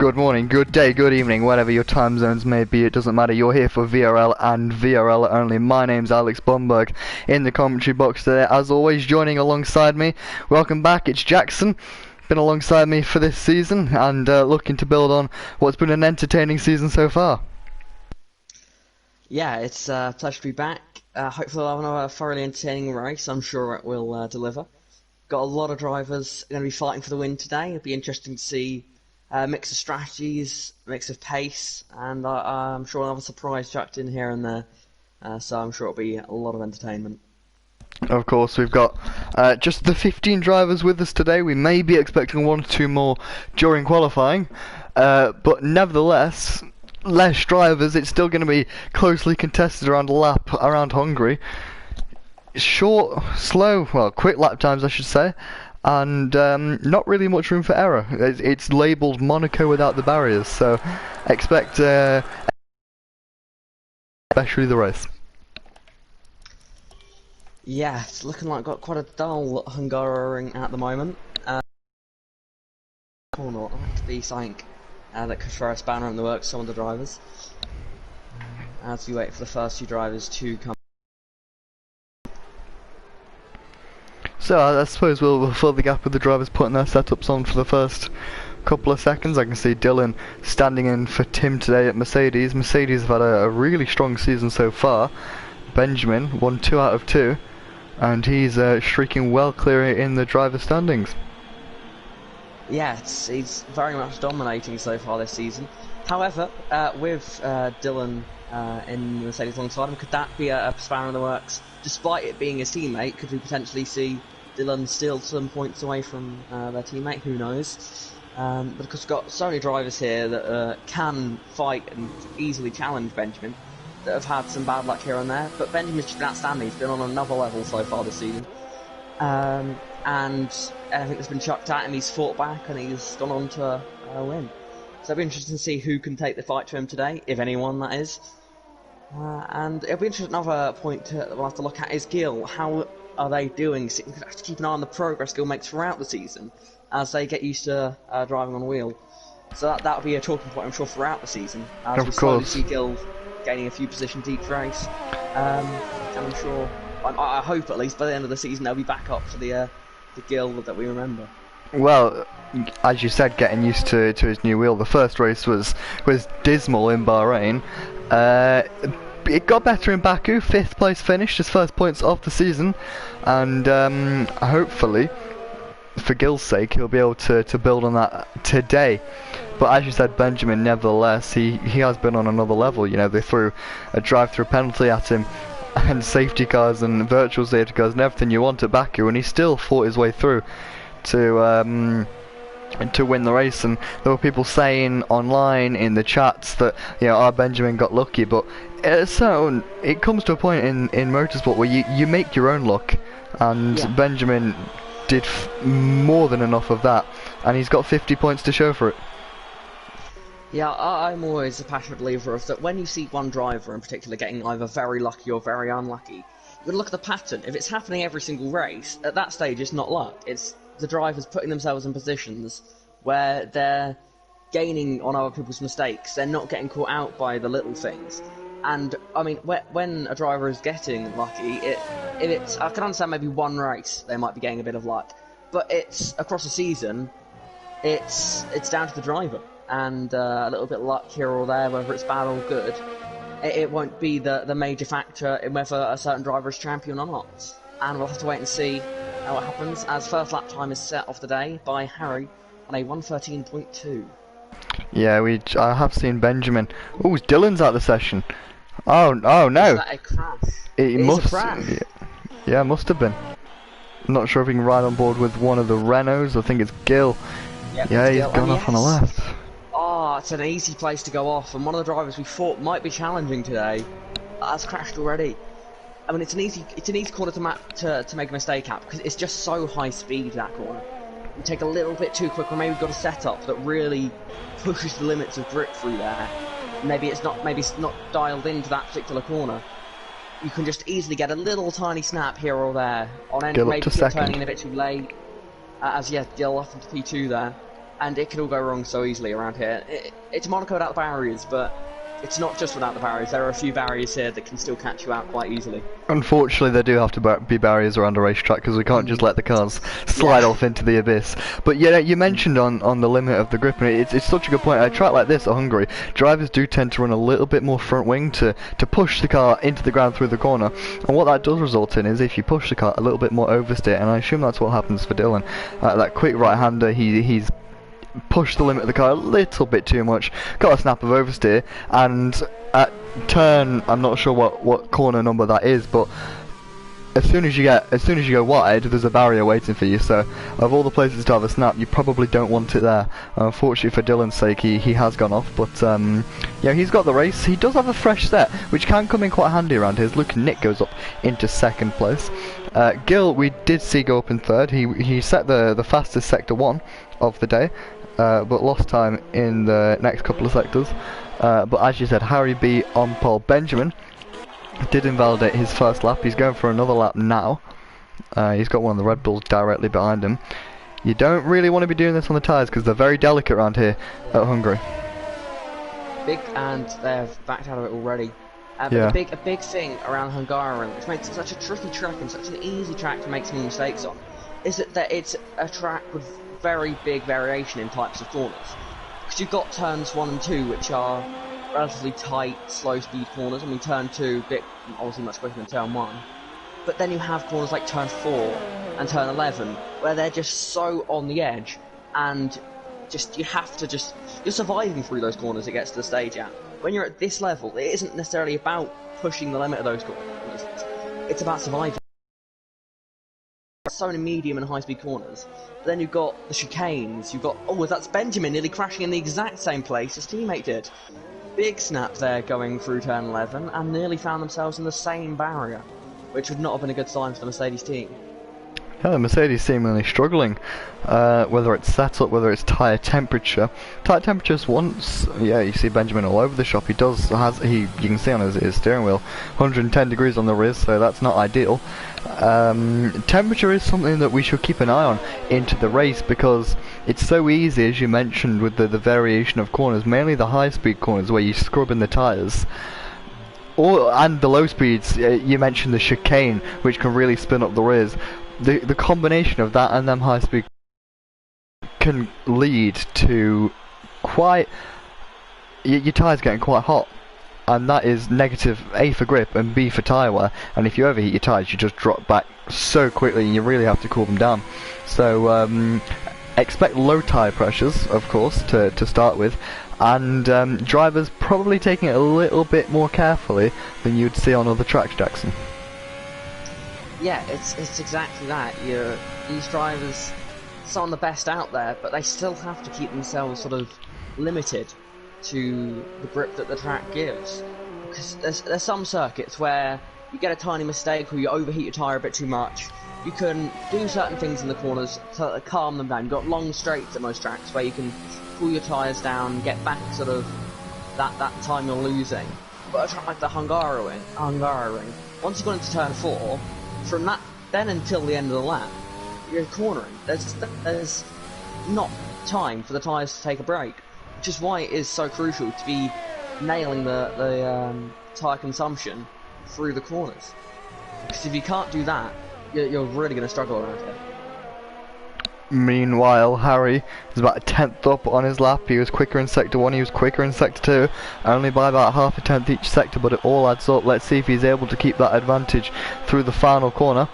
Good morning, good day, good evening, whatever your time zones may be, it doesn't matter. You're here for VRL and VRL only. My name's Alex Bomberg in the commentary box today. As always, joining alongside me, welcome back, it's Jackson. Been alongside me for this season and looking to build on what's been an entertaining season so far. Yeah, it's a pleasure to be back. Hopefully we'll have another thoroughly entertaining race. I'm sure it will deliver. Got a lot of drivers going to be fighting for the win today. It'll be interesting to see a mix of strategies, a mix of pace, and I'm sure we'll have a surprise chucked in here and there. So I'm sure it'll be a lot of entertainment. Of course, we've got just the 15 drivers with us today. We may be expecting 1 or 2 more during qualifying, but nevertheless, less drivers. It's still going to be closely contested around a lap around Hungary. Short, slow, well, quick lap times I should say, and not really much room for error. It's labelled Monaco without the barriers, so expect especially the race. Yeah, it's looking like got quite a dull Hungary at the moment. Corner that to be something that could throw a spanner in the works some of the drivers. As we wait for the first 2 drivers to come. So I suppose we'll fill the gap with the drivers putting their setups on for the first couple of seconds. I can see Dylan standing in for Tim today at Mercedes. Mercedes have had a really strong season so far. Benjamin won 2 out of 2, and he's shrieking well clear in the driver standings. Yeah, he's very much dominating so far this season. However, with Dylan in Mercedes alongside him, could that be a spanner in the works? Despite it being his teammate, could we potentially see Dylan still some points away from their teammate? Who knows? But because we've got so many drivers here that can fight and easily challenge Benjamin, that have had some bad luck here and there. But Benjamin's just been outstanding. He's been on another level so far this season. And everything that's been chucked at him, he's fought back and he's gone on to win. So it'll be interesting to see who can take the fight to him today, if anyone that is. And it'll be interesting. Another point that we'll have to look at is Gil. How are they doing? So we have to keep an eye on the progress Gil makes throughout the season as they get used to driving on wheel. So that'll be a talking point, I'm sure, throughout the season as we slowly see Gil gaining a few positions each race. And I'm sure, I hope at least by the end of the season they'll be back up to the Gil that we remember. Well, as you said, getting used to his new wheel. The first race was dismal in Bahrain. It got better in Baku. 5th place finish, his first points of the season, and hopefully, for Gil's sake, he'll be able to build on that today. But as you said, Benjamin, nevertheless, he has been on another level. You know, they threw a drive-through penalty at him, and safety cars and virtual safety cars and everything you want at Baku, and he still fought his way through to win the race. And there were people saying online in the chats that, you know, our Benjamin got lucky, but so it comes to a point in motorsport where you make your own luck, and yeah. Benjamin did more than enough of that, and he's got 50 points to show for it. Yeah, I'm always a passionate believer of that when you see one driver in particular getting either very lucky or very unlucky, you gotta look at the pattern. If it's happening every single race, at that stage it's not luck, it's the drivers putting themselves in positions where they're gaining on other people's mistakes, they're not getting caught out by the little things. And I mean, when a driver is getting lucky, I can understand maybe one race they might be getting a bit of luck, but it's across a season, it's down to the driver, and a little bit of luck here or there, whether it's bad or good, it won't be the major factor in whether a certain driver is champion or not. And we'll have to wait and see what happens, as first lap time is set off the day by Harry on a 1:13.2. Yeah, I have seen Benjamin. Oh, Dylan's out of the session. Oh no! Is that a crash? It must. A crash. Yeah, it must have been. I'm not sure if he can ride on board with one of the Renaults. I think it's Gil. Yep, yeah, he's gone off on the left. Oh, it's an easy place to go off, and one of the drivers we thought might be challenging today has crashed already. I mean, it's an easy corner to make a mistake at, because it's just so high speed, that corner. You take a little bit too quick, or maybe you've got a setup that really pushes the limits of grip through there. Maybe it's not dialed into that particular corner. You can just easily get a little tiny snap here or there on end, maybe turning in a bit too late. As yeah, Gil off into P2 there. and it can all go wrong so easily around here. It's Monaco without the barriers, but it's not just without the barriers. There are a few barriers here that can still catch you out quite easily. Unfortunately, there do have to be barriers around a racetrack because we can't just let the cars slide off into the abyss. But yeah, you mentioned on the limit of the grip, and it's such a good point. At a track like this at Hungary, drivers do tend to run a little bit more front wing to push the car into the ground through the corner. And what that does result in is if you push the car a little bit more oversteer, and I assume that's what happens for Dylan. That quick right-hander, he's pushed the limit of the car a little bit too much, got a snap of oversteer, and at turn, I'm not sure what corner number that is, but as soon as you go wide, there's a barrier waiting for you. So of all the places to have a snap, you probably don't want it there. Unfortunately for Dylan's sake, he has gone off, but yeah, he's got the race. He does have a fresh set, which can come in quite handy around here. Luke Nick goes up into second place. Gil, we did see go up in third. He set the fastest sector 1 of the day, but lost time in the next couple of sectors. But as you said, Harry B on pole. Benjamin did invalidate his first lap. He's going for another lap now. He's got one of the Red Bulls directly behind him. You don't really want to be doing this on the tyres because they're very delicate around here at Hungary. Big, and they've backed out of it already. Yeah. A big thing around Hungary, which makes it such a tricky track and such an easy track to make small mistakes on, is that it's a track with very big variation in types of corners. Because you've got turns 1 and 2, which are relatively tight, slow speed corners. I mean, turn 2, obviously much quicker than turn 1. But then you have corners like turn 4 and turn 11, where they're just so on the edge, and you're surviving through those corners it gets to the stage at. When you're at this level, it isn't necessarily about pushing the limit of those corners. It's about surviving. So many medium and high speed corners. But then you've got the chicanes, that's Benjamin nearly crashing in the exact same place his teammate did. Big snap there going through turn 11, and nearly found themselves in the same barrier, which would not have been a good sign for the Mercedes team. Yeah, the Mercedes seemingly struggling, whether it's setup, whether it's tyre temperature. Tyre temperatures once, yeah, you see Benjamin all over the shop. You can see on his steering wheel, 110 degrees on the wrist, so that's not ideal. Temperature is something that we should keep an eye on into the race because it's so easy, as you mentioned, with the variation of corners, mainly the high-speed corners where you scrub in the tyres. And the low speeds, you mentioned the chicane, which can really spin up the rears. The combination of that and them high speed can lead to your tyres getting quite hot, and that is negative A for grip and B for tyre wear, and if you overheat your tyres you just drop back so quickly and you really have to cool them down. So expect low tyre pressures, of course, to start with, and drivers probably taking it a little bit more carefully than you'd see on other tracks, Jackson. Yeah, it's exactly that. These drivers, some of the best out there, but they still have to keep themselves sort of limited to the grip that the track gives. Because there's some circuits where you get a tiny mistake or you overheat your tyre a bit too much. You can do certain things in the corners to calm them down. You've got long straights at most tracks where you can cool your tyres down, get back sort of that time you're losing. But a track like the Hungary ring, once you've gone into turn 4, from that then until the end of the lap, you're cornering. There's not time for the tyres to take a break, which is why it is so crucial to be nailing the tyre consumption through the corners. Because if you can't do that, you're really going to struggle around here. Meanwhile, Harry is about a tenth up on his lap. He was quicker in sector 1, he was quicker in sector 2, only by about half a tenth each sector, but it all adds up. Let's see if he's able to keep that advantage through the final corner.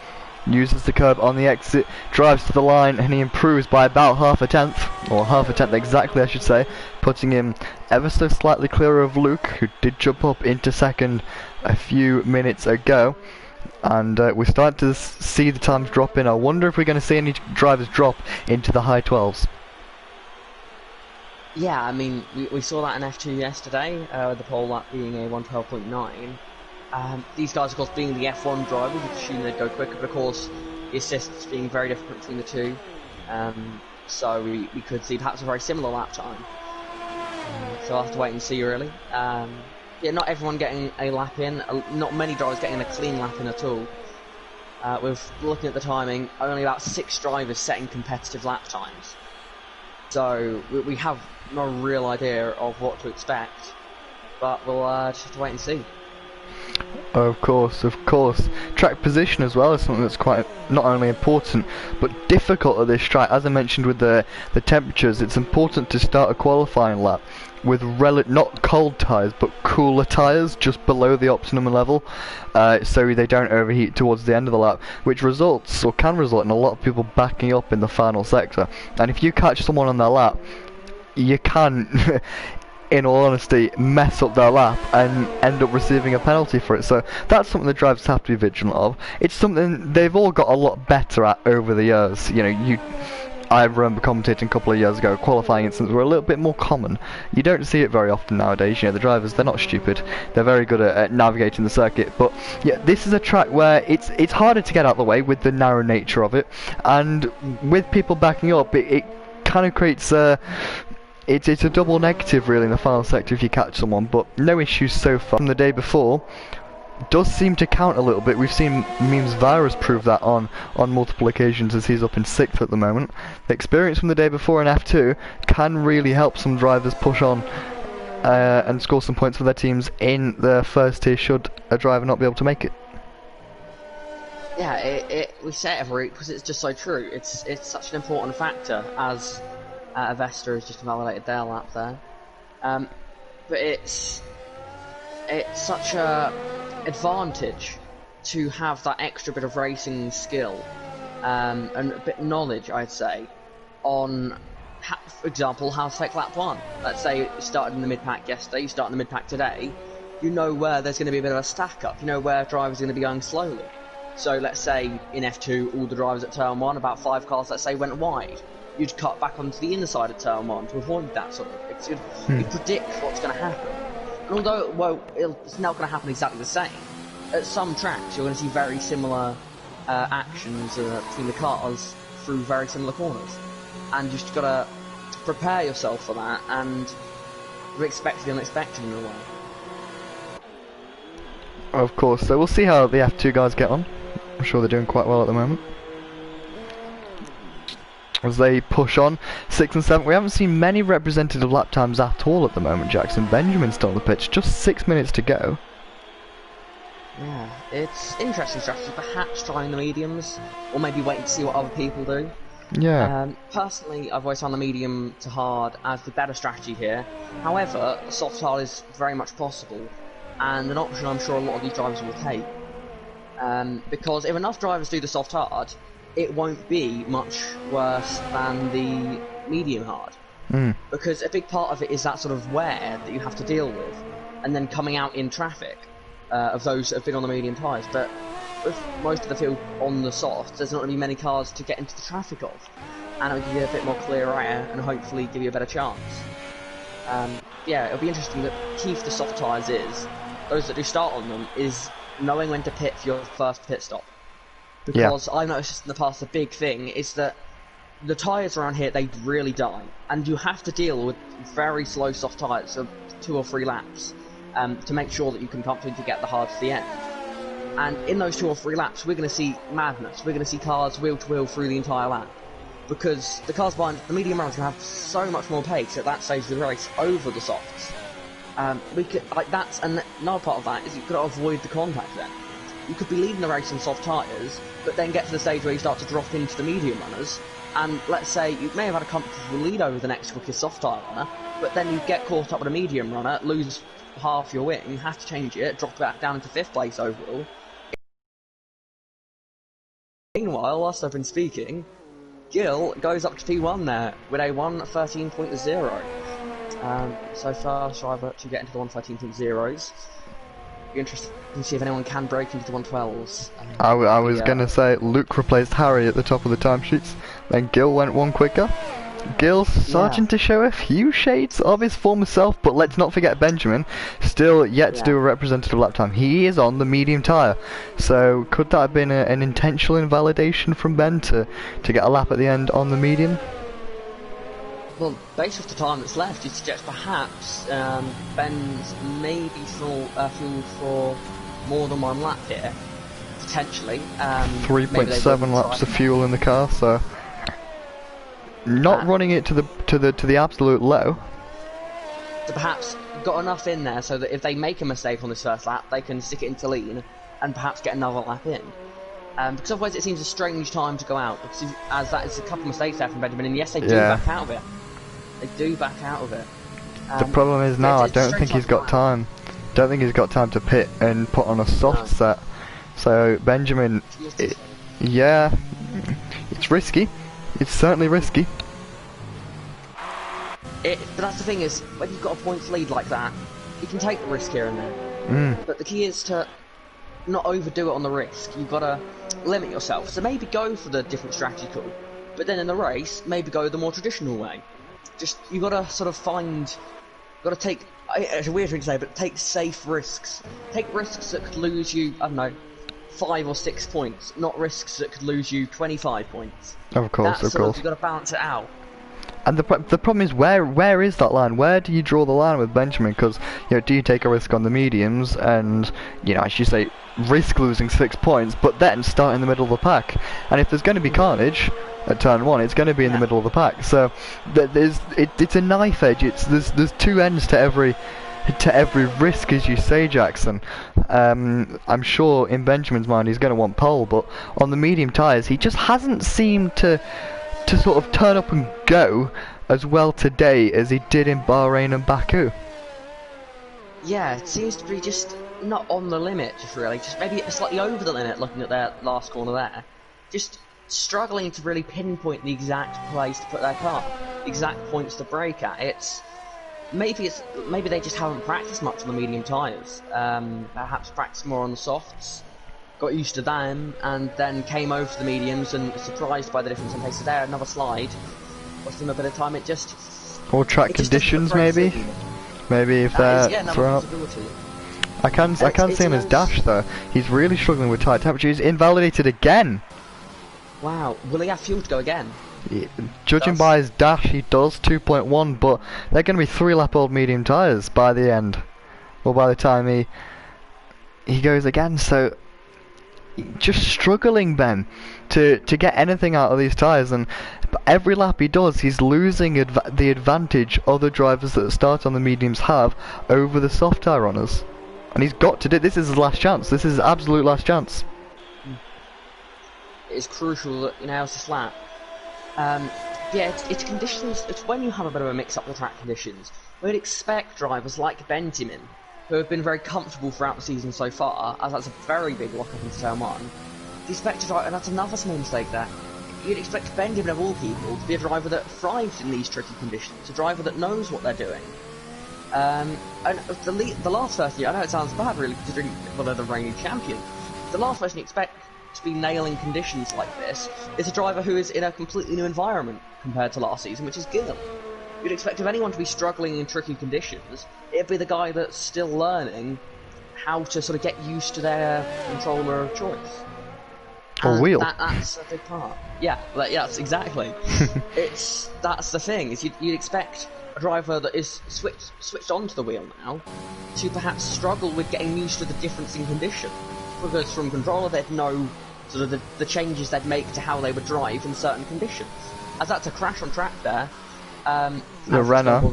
Uses the curb on the exit, drives to the line, and he improves by about half a tenth, or half a tenth exactly I should say, putting him ever so slightly clearer of Luke, who did jump up into second a few minutes ago. And we're starting to see the times drop in. I wonder if we're going to see any drivers drop into the high 12s. Yeah, I mean, we saw that in F2 yesterday, the pole lap being a 112.9. These guys, of course, being the F1 drivers, you'd assume they'd go quicker, but of course, the assists being very different between the two. So we could see perhaps a very similar lap time. So I'll have to wait and see, really. Yeah, not everyone getting a lap in, not many drivers getting a clean lap in at all. With looking at the timing, only about 6 drivers setting competitive lap times. So we have no real idea of what to expect, but we'll just have to wait and see. Of course, of course. Track position as well is something that's quite not only important but difficult at this track. As I mentioned with the temperatures, it's important to start a qualifying lap with not cold tyres but cooler tyres just below the optimum level, so they don't overheat towards the end of the lap, which results or can result in a lot of people backing up in the final sector. And if you catch someone on their lap, you can in all honesty, mess up their lap and end up receiving a penalty for it. So that's something the drivers have to be vigilant of. It's something they've all got a lot better at over the years. You know, I remember commentating a couple of years ago, qualifying incidents were a little bit more common. You don't see it very often nowadays. You know, the drivers, they're not stupid. They're very good at navigating the circuit. But yeah, this is a track where it's harder to get out of the way with the narrow nature of it, and with people backing up, it kind of creates it's a double negative really in the final sector if you catch someone, but no issues so far. From the day before does seem to count a little bit. We've seen Memes Virus prove that on multiple occasions as he's up in 6th at the moment. The experience from the day before in F2 can really help some drivers push on and score some points for their teams in the first tier should a driver not be able to make it. Yeah, we say it every week because it's just so true. It's such an important factor as Avesta has just invalidated their lap there. But it's such a advantage to have that extra bit of racing skill and a bit of knowledge, I'd say, on, for example, how to take lap 1. Let's say you started in the mid-pack yesterday, you start in the mid-pack today, you know where there's going to be a bit of a stack-up, you know where drivers are going to be going slowly. So let's say in F2, all the drivers at turn 1, about 5 cars, let's say, went wide. You'd cut back onto the inside of turn 1 to avoid that sort of... You'd predict what's going to happen. And although, well, it's not going to happen exactly the same, at some tracks you're going to see very similar actions between the cars through very similar corners. And you just got to prepare yourself for that and expect the unexpected in a way. Of course, so we'll see how the F2 guys get on. I'm sure they're doing quite well at the moment. As they push on, 6th and 7th, we haven't seen many representative lap times at all at the moment. Jackson Benjamin's still on the pitch, just 6 minutes to go. Yeah, it's interesting strategy, perhaps trying the mediums, or maybe waiting to see what other people do. Yeah. Personally, I've always found the medium to hard as the better strategy here. However, soft hard is very much possible, and an option I'm sure a lot of these drivers will take. Because if enough drivers do the soft hard, it won't be much worse than the medium hard. Because a big part of it is that sort of wear that you have to deal with, and then coming out in traffic of those that have been on the medium tyres. But with most of the field on the soft, there's not going to be many cars to get into the traffic of, and it'll give you a bit more clear air and hopefully give you a better chance. Yeah, it'll be interesting. The key for the soft tyres is, those that do start on them, is knowing when to pit for your first pit stop. Because I've noticed in the past, the big thing is that the tyres around here, they really die, and you have to deal with very slow soft tyres for 2 or 3 laps to make sure that you can comfortably get the hard to the end. And in those 2 or 3 laps, we're going to see madness. We're going to see cars wheel to wheel through the entire lap, because the cars behind the medium runners will have so much more pace at that stage of the race over the softs. We could, like, that's, and another part of that is you've got to avoid the contact then. You could be leading the race on soft tyres, but then get to the stage where you start to drop into the medium runners, and let's say you may have had a comfortable lead over the next quickest soft tyre runner, but then you get caught up with a medium runner, lose half your wing, have to change it, drop back down into 5th place overall. Meanwhile, whilst I've been speaking, Gil goes up to P1 there with a 1:13.0. So first driver to get into the 1:13.0s. Be interested to see if anyone can break into the 112s. I was gonna say Luke replaced Harry at the top of the timesheets, then Gil went one quicker. Gil starting to show a few shades of his former self, but let's not forget Benjamin, still yet to do a representative lap time. He is on the medium tyre, so could that have been an intentional invalidation from Ben to get a lap at the end on the medium? Well, based off the time that's left, you'd suggest perhaps Ben's maybe fueled for more than 1 lap here, potentially. 3.7 laps of fuel in the car, so not running it to to the absolute low. So perhaps got enough in there so that if they make a mistake on this first lap, they can stick it into lean and perhaps get another lap in. Because otherwise it seems a strange time to go out, because as that is a couple of mistakes there from Benjamin, and yes, they do back out of it. They do back out of it. The problem is now, I don't think he's got time. Don't think he's got time to pit and put on a soft set. So Benjamin, yeah, it's risky. It's certainly risky. But that's the thing is, when you've got a points lead like that, you can take the risk here and there. But the key is to not overdo it on the risk. You've got to limit yourself. So maybe go for the different strategy call, but then in the race, maybe go the more traditional way. Just, you've got to sort of got to take, it's a weird thing to say, but take safe risks. Take risks that could lose you, I don't know, 5 or 6 points, not risks that could lose you 25 points. Of course, of course. You've got to balance it out. And the problem is, where is that line? Where do you draw the line with Benjamin? Because, you know, do you take a risk on the mediums and, you know, as you say, risk losing 6 points, but then start in the middle of the pack? And if there's going to be carnage at turn 1, it's going to be in the middle of the pack. So it's a knife edge. There's two ends to every risk, as you say, Jackson. I'm sure in Benjamin's mind he's going to want pole, but on the medium tyres he just hasn't seemed to sort of turn up and go as well today as he did in Bahrain and Baku. Yeah, it seems to be just not on the limit, just really. Just maybe slightly over the limit, looking at their last corner there. Just struggling to really pinpoint the exact place to put their car, the exact points to brake at. Maybe they just haven't practiced much on the medium tyres. Perhaps practiced more on the softs, got used to them, and then came over to the mediums and surprised by the difference in pace. So there, another slide. Cost them a bit of time. Or track conditions, maybe. Maybe if they're thrown up. I can't see him as dash though. He's really struggling with tight temperatures. He's invalidated again. Wow. Will he have fuel to go again? Judging by his dash, he does 2.1, but they're going to be 3-lap-old medium tyres by the end, or by the time he goes again. So just struggling, Ben, to get anything out of these tyres, and every lap he does, he's losing the advantage other drivers that start on the mediums have over the soft tyre runners. And he's got to do. This is his last chance. This is his absolute last chance. It is crucial that he nails this lap. Yeah, it's conditions. It's when you have a bit of a mix-up with track conditions. We'd expect drivers like Benjamin, who have been very comfortable throughout the season so far, as that's a very big lock-up into turn 1. You'd expect a driver, and that's another small mistake there. You'd expect Benjamin, of all people, to be a driver that thrives in these tricky conditions, a driver that knows what they're doing. And the last person, I know it sounds bad, really, considering they're the reigning champion. The last person you expect to be nailing conditions like this is a driver who is in a completely new environment compared to last season, which is Gil. You'd expect if anyone to be struggling in tricky conditions, it'd be the guy that's still learning how to sort of get used to their controller of choice. Or wheel. That's a big part. Yeah, yes, exactly. That's the thing, is you'd expect a driver that is switched onto the wheel now to perhaps struggle with getting used to the difference in condition. Because from controller they'd know sort of the changes they'd make to how they would drive in certain conditions. As that's a crash on track there. The Renner,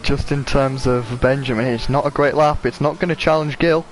just in terms of Benjamin, it's not a great lap. It's not going to challenge Gil.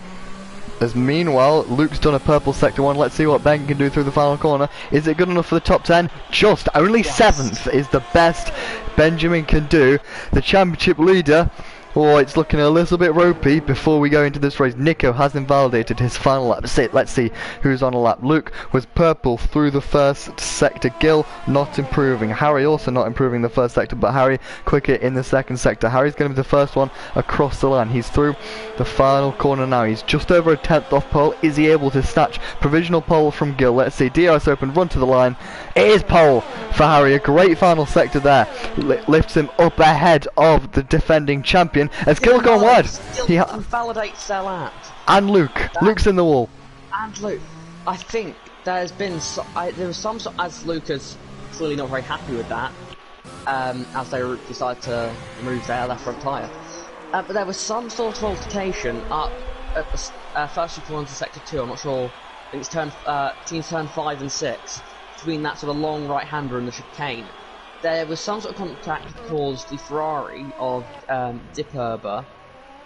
As meanwhile, Luke's done a purple sector 1. Let's see what Ben can do through the final corner. Is it good enough for the top 10? Just only 7th is the best Benjamin can do. The championship leader. Oh, it's looking a little bit ropey before we go into this race. Nico has invalidated his final lap. Let's see who's on a lap. Luke was purple through the first sector. Gil not improving. Harry also not improving the first sector, but Harry quicker in the second sector. Harry's going to be the first one across the line. He's through the final corner now. He's just over a 10th off pole. Is he able to snatch provisional pole from Gil? Let's see. DRS open, run to the line. It is pole for Harry. A great final sector there. Lifts him up ahead of the defending champion. As Gil gone wide, he invalidates their lap. And Luke's in the wall. And Luke, I think there's been there was some sort, as Luke is clearly not very happy with that, as they decide to remove their left front tyre. But there was some sort of altercation up at the first two corners of sector 2. I'm not sure. I think it's teams turn 5 and 6 between that sort of long right-hander and the chicane. there was some sort of contact that caused the Ferrari of Dipperber.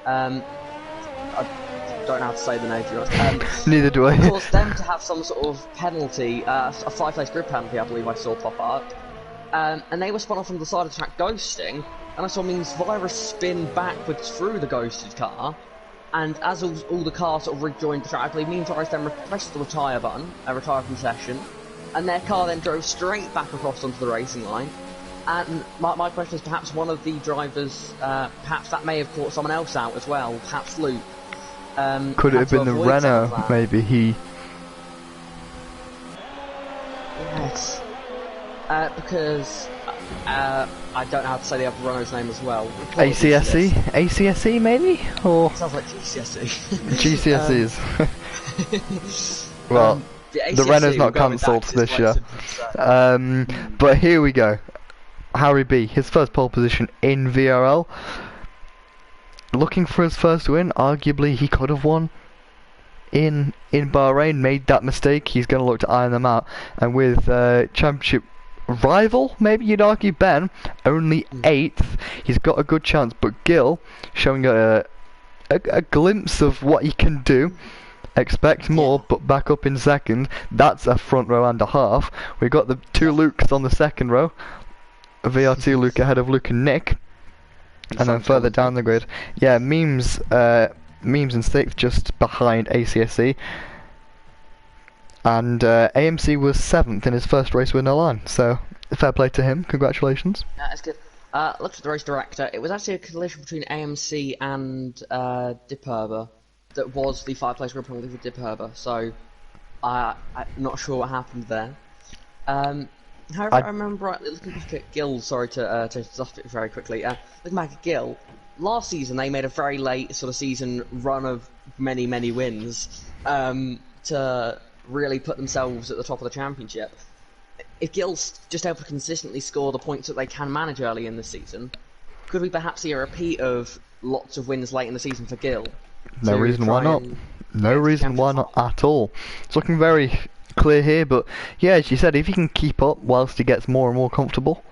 I don't know how to say the name, to be honest. Neither do I. It caused them to have some sort of penalty, a 5-place grid penalty, I believe I saw pop up. And they were spun off from the side of the track ghosting, and I saw Means Virus spin backwards through the ghosted car. And as all the cars sort of rejoined the track, I believe Means Virus then pressed the retire button, retire from session, and their car then drove straight back across onto the racing line. And my question is, perhaps one of the drivers, perhaps that may have caught someone else out as well, perhaps Luke. Could it have been the Renault, maybe? Yes. Because I don't know how to say the other Renault's name as well. ACSE? ACSE, maybe? Or sounds like GCSE. GCSEs. Well, the Renault's not cancelled this year. But here we go. Harry B, his first pole position in VRL. Looking for his first win. Arguably, he could have won in Bahrain. Made that mistake. He's going to look to iron them out. And with championship rival, maybe you'd argue, Ben, only 8th. He's got a good chance. But Gil, showing a glimpse of what he can do. Expect more, but back up in second. That's a front row and a half. We've got the 2 Lukes on the second row. VRT Luke ahead of Luke and Nick. And then further down the grid, yeah, Memes in 6th, just behind ACSE. And AMC was 7th in his first race with no line, so fair play to him, congratulations. Yeah, that's good. Looked at the race director, it was actually a collision between AMC and Dipperber that was the 5-place grid penalty for Dipperber, so I'm not sure what happened there. However, I remember rightly, looking back at Gil, sorry to stop it very quickly, looking back at Gil, last season they made a very late sort of season run of many wins to really put themselves at the top of the championship. If Gil's just able to consistently score the points that they can manage early in the season, could we perhaps see a repeat of lots of wins late in the season for Gil? No reason why not. No reason why not at all. It's looking very clear here, but yeah, as you said, if he can keep up whilst he gets more and more comfortable,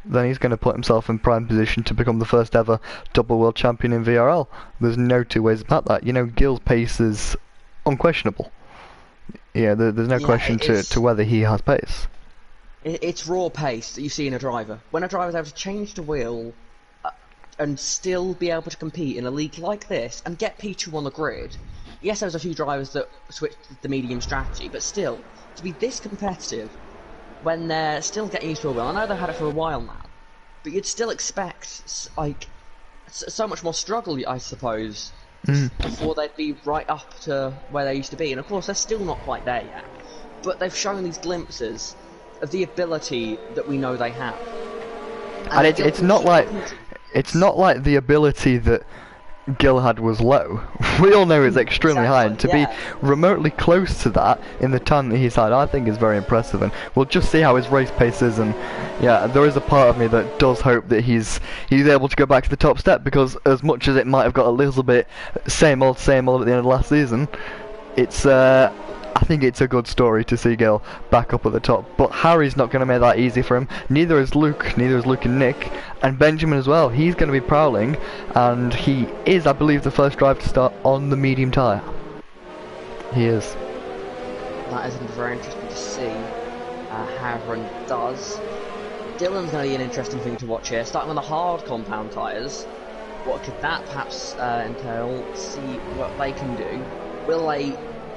then he's going to put himself in prime position to become the first ever double world champion in VRL. There's no two ways about that. You know, Gil's pace is unquestionable. Yeah, there's no question to whether he has pace. It's raw pace that you see in a driver. When a driver's able to change the wheel and still be able to compete in a league like this and get P2 on the grid. Yes, there's a few drivers that switched the medium strategy, but still, to be this competitive when they're still getting used to a wheel. I know they've had it for a while now, but you'd still expect like so much more struggle, I suppose, before they'd be right up to where they used to be. And of course, they're still not quite there yet, but they've shown these glimpses of the ability that we know they have. And it's not like the ability that Gil had was low. We all know it's extremely high, and to be remotely close to that in the time that he's had, I think is very impressive. And we'll just see how his race pace is. And yeah, there is a part of me that does hope that he's able to go back to the top step, because as much as it might have got a little bit same old at the end of last season, it's I think it's a good story to see Gil back up at the top. But Harry's not going to make that easy for him. Neither is Luke and Nick. And Benjamin as well. He's going to be prowling. And he is, I believe, the first driver to start on the medium tyre. He is. That is going to be very interesting to see how everyone does. Dylan's going to be an interesting thing to watch here. Starting on the hard compound tyres. What could that perhaps entail? See what they can do. Will they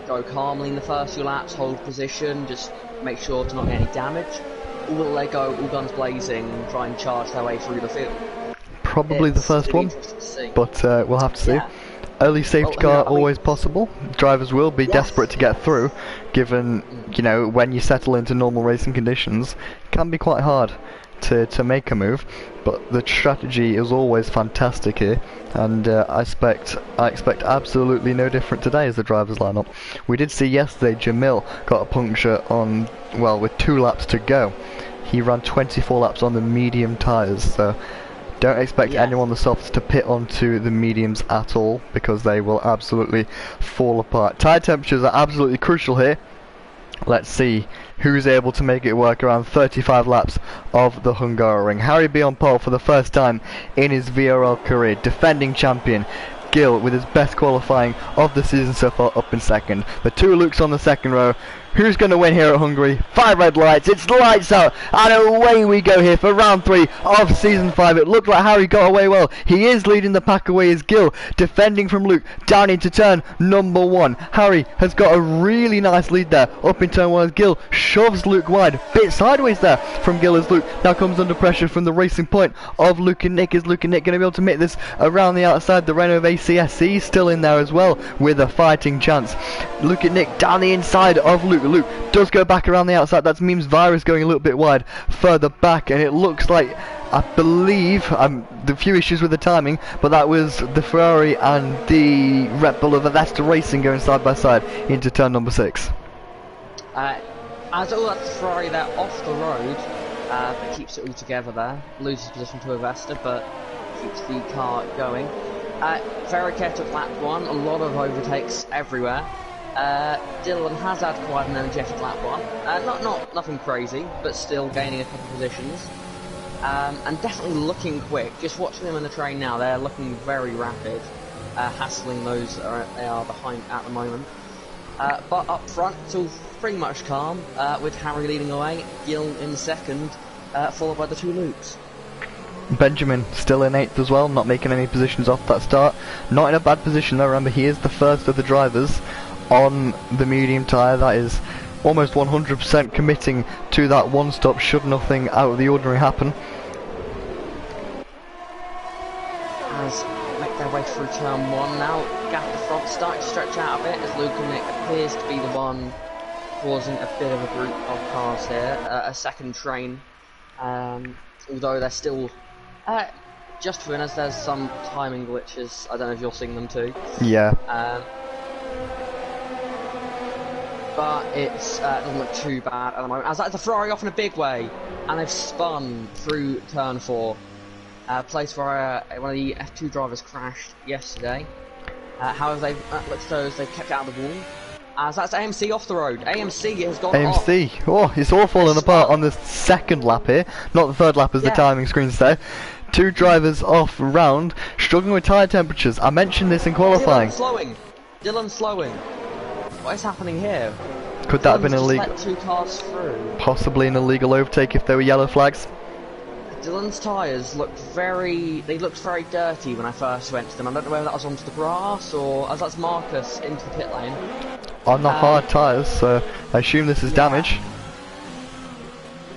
go calmly in the first few laps, hold position, just make sure to not get any damage? Or will they go all guns blazing and try and charge their way through the field? Probably the first one, but we'll have to see. Yeah. Early safety car always possible. Drivers will be desperate to get through, given, you know, when you settle into normal racing conditions, it can be quite hard to make a move. But the strategy is always fantastic here, and I expect absolutely no different today as the drivers lineup. We did see yesterday Jamil got a puncture on, well, with 2 laps to go. He ran 24 laps on the medium tyres, so don't expect anyone on the softs to pit onto the mediums at all, because they will absolutely fall apart. Tyre temperatures are absolutely crucial here. Let's see who's able to make it work around 35 laps of the Hungaroring. Harry be on pole for the first time in his VRL career, defending champion. Gill with his best qualifying of the season so far up in second. The two Lukes on the second row. Who's going to win here at Hungary? 5 red lights, it's lights out, and away we go here for round 3 of season 5. It looked like Harry got away well. He is leading the pack away as Gill, defending from Luke, down into turn number 1. Harry has got a really nice lead there, up in turn 1 as Gill shoves Luke wide, bit sideways there from Gill as Luke now comes under pressure from the racing point of Luke and Nick. Is Luke and Nick going to be able to make this around the outside? The Renault ACSC still in there as well with a fighting chance. Luke and Nick down the inside of Luke. Luke does go back around the outside. That means Vira's going a little bit wide further back, and it looks like, I believe, the few issues with the timing, but that was the Ferrari and the Red Bull of Avesta Racing going side by side into turn number 6. As all that Ferrari there off the road, that keeps it all together there. Loses position to Avesta, but keeps the car going. Vericat took lap 1, a lot of overtakes everywhere. Dylan has had quite an energetic lap 1. Nothing crazy, but still gaining a couple of positions. And definitely looking quick. Just watching them in the train now, they're looking very rapid, hassling those that they are behind at the moment. But up front, it's all pretty much calm, with Harry leading away, Gill in second, followed by the two Lukes. Benjamin still in 8th as well, not making any positions off that start. Not in a bad position though, remember he is the first of the drivers on the medium tyre. That is almost 100% committing to that one stop should nothing out of the ordinary happen. As make their way through turn 1 now, gap at the front starting to stretch out a bit as Luke and Nick appears to be the one causing a bit of a group of cars here. A second train, although they're still just for winners. There's some timing glitches. I don't know if you're seeing them too. Yeah. But it's doesn't look too bad at the moment. As that's a Ferrari off in a big way, and they've spun through turn 4. Place where one of the F2 drivers crashed yesterday. However, looks as though they've kept out of the wall. As that's AMC off the road. AMC has gone off. AMC, oh, it's all falling apart on the second lap here, not the third lap as the timing screen say. Two drivers off round, struggling with tyre temperatures. I mentioned this in qualifying. Dylan slowing. What is happening here? Could that have been illegal? Let 2 cars through. Possibly an illegal overtake if there were yellow flags. Dylan's tyres looked very dirty when I first went to them. I don't know whether that was onto the grass or as that's Marcus into the pit lane. On the hard tyres, so I assume this is damage.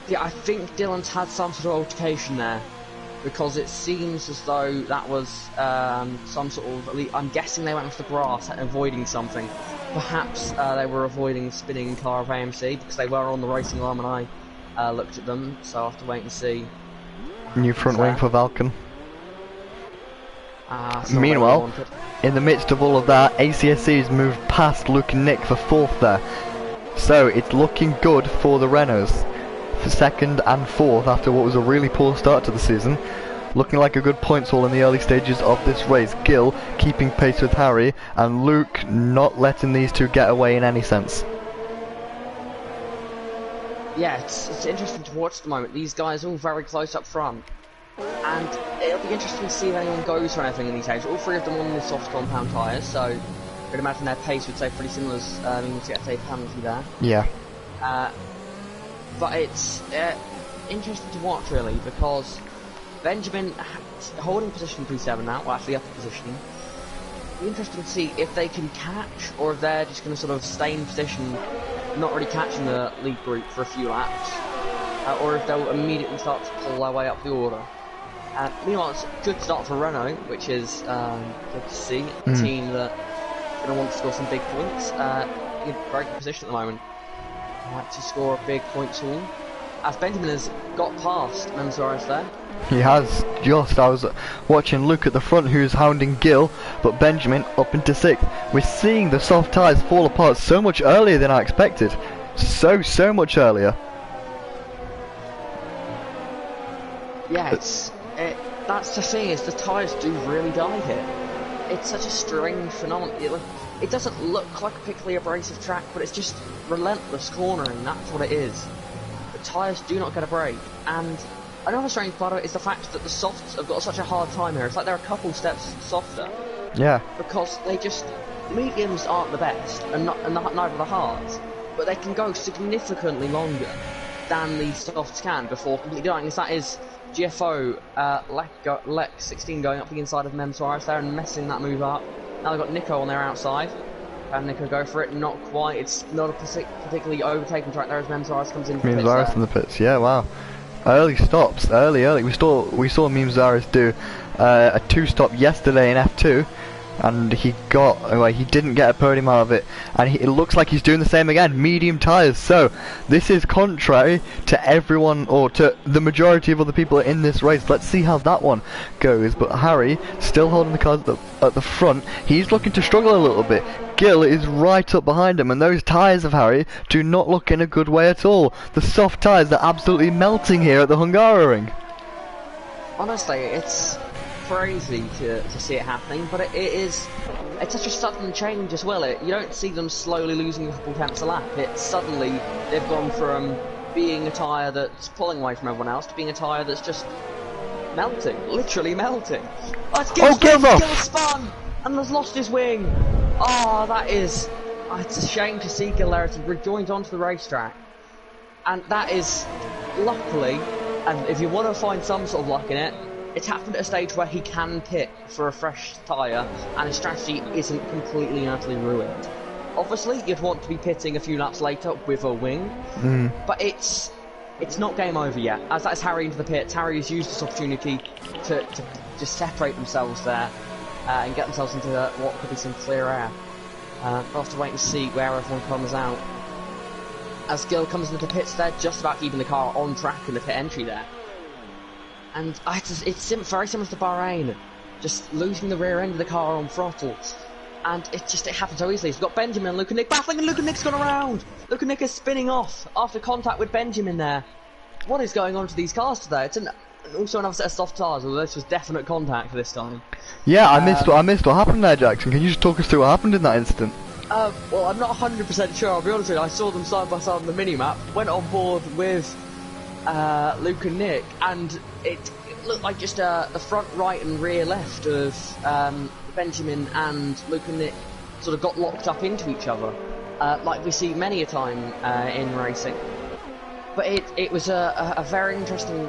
Yeah, I think Dylan's had some sort of altercation there, because it seems as though that was some sort of, I'm guessing they went off the grass avoiding something. Perhaps they were avoiding the spinning car of AMC, because they were on the racing line when I looked at them, so I'll have to wait and see. New front wing for Valken. Meanwhile, in the midst of all of that, ACSC's moved past Luke and Nick for 4th there. So it's looking good for the Renaults for 2nd and 4th after what was a really poor start to the season. Looking like a good points haul in the early stages of this race. Gill keeping pace with Harry, and Luke not letting these two get away in any sense. Yeah, it's interesting to watch at the moment. These guys are all very close up front. And it'll be interesting to see if anyone goes for anything in these stages. All 3 of them on the soft compound tyres, so I'd imagine their pace would say pretty similar as means to get a penalty there. Yeah. But it's interesting to watch really, because Benjamin holding position P7 now, well actually upper position. It'll be interesting to see if they can catch, or if they're just going to sort of stay in position, not really catching the lead group for a few laps, or if they'll immediately start to pull their way up the order. Meanwhile, it's a good start for Renault, which is good to see. A team that are going to want to score some big points. In a very good position at the moment to score a big points haul. As Benjamin has got past Mansoris there. He has just. I was watching Luke at the front who's hounding Gill, but Benjamin up into 6th. We're seeing the soft tyres fall apart so much earlier than I expected. So much earlier. Yeah, that's the thing, is the tyres do really die here. It's such a strange phenomenon. it doesn't look like a particularly abrasive track, but it's just relentless cornering. That's what it is. The tyres do not get a break, and another strange part of it is the fact that the softs have got such a hard time here. It's like they're a couple steps softer. Yeah. Because they just, mediums aren't the best, and neither the hards, but they can go significantly longer than the softs can before completely dying. As that is GFO Lec 16 going up the inside of Mem Suarez there and messing that move up. Now they've got Nico on their outside. And Nico go for it, not quite. It's not a particularly overtaken track there as Mem Suarez comes in. Mem Suarez in the pits, yeah, wow. Early stops, early. We saw Mem Suarez do a 2-stop yesterday in F2. And he didn't get a podium out of it, and it looks like he's doing the same again, medium tyres. So this is contrary to everyone, or to the majority of other people in this race. Let's see how that one goes. But Harry still holding the cars at the front. He's looking to struggle a little bit. Gil is right up behind him, and those tyres of Harry do not look in a good way at all. The soft tyres are absolutely melting here at the Hungaroring. Honestly, it's crazy to see it happening, but it's such a sudden change as well. You don't see them slowly losing a couple tenths a lap. It's suddenly they've gone from being a tyre that's pulling away from everyone else to being a tyre that's just melting, literally melting. Gil spun and has lost his wing. Oh, that is, it's a shame to see Gil there. He's rejoined onto the racetrack, and that is luckily, and if you want to find some sort of luck in it, it's happened at a stage where he can pit for a fresh tyre and his strategy isn't completely and utterly ruined. Obviously, you'd want to be pitting a few laps later with a wing, but it's not game over yet. As that's Harry into the pits, Harry has used this opportunity to just separate themselves there and get themselves into what could be some clear air. We'll have to wait and see where everyone comes out. As Gil comes into the pits, they're just about keeping the car on track in the pit entry there. And it's very similar to Bahrain, just losing the rear end of the car on throttle. And it happens so easily. You've got Benjamin and Luke and Nick battling, and Luke and Nick's gone around! Luke and Nick is spinning off after contact with Benjamin there. What is going on to these cars today? It's also another set of soft tyres, although this was definite contact this time. Yeah, I missed what happened there, Jackson. Can you just talk us through what happened in that incident? Well, I'm not 100% sure, I'll be honest with you. I saw them side by side on the mini-map, went on board with Luke and Nick, and it looked like just the front right and rear left of Benjamin and Luke and Nick sort of got locked up into each other, like we see many a time in racing. But it was a very interesting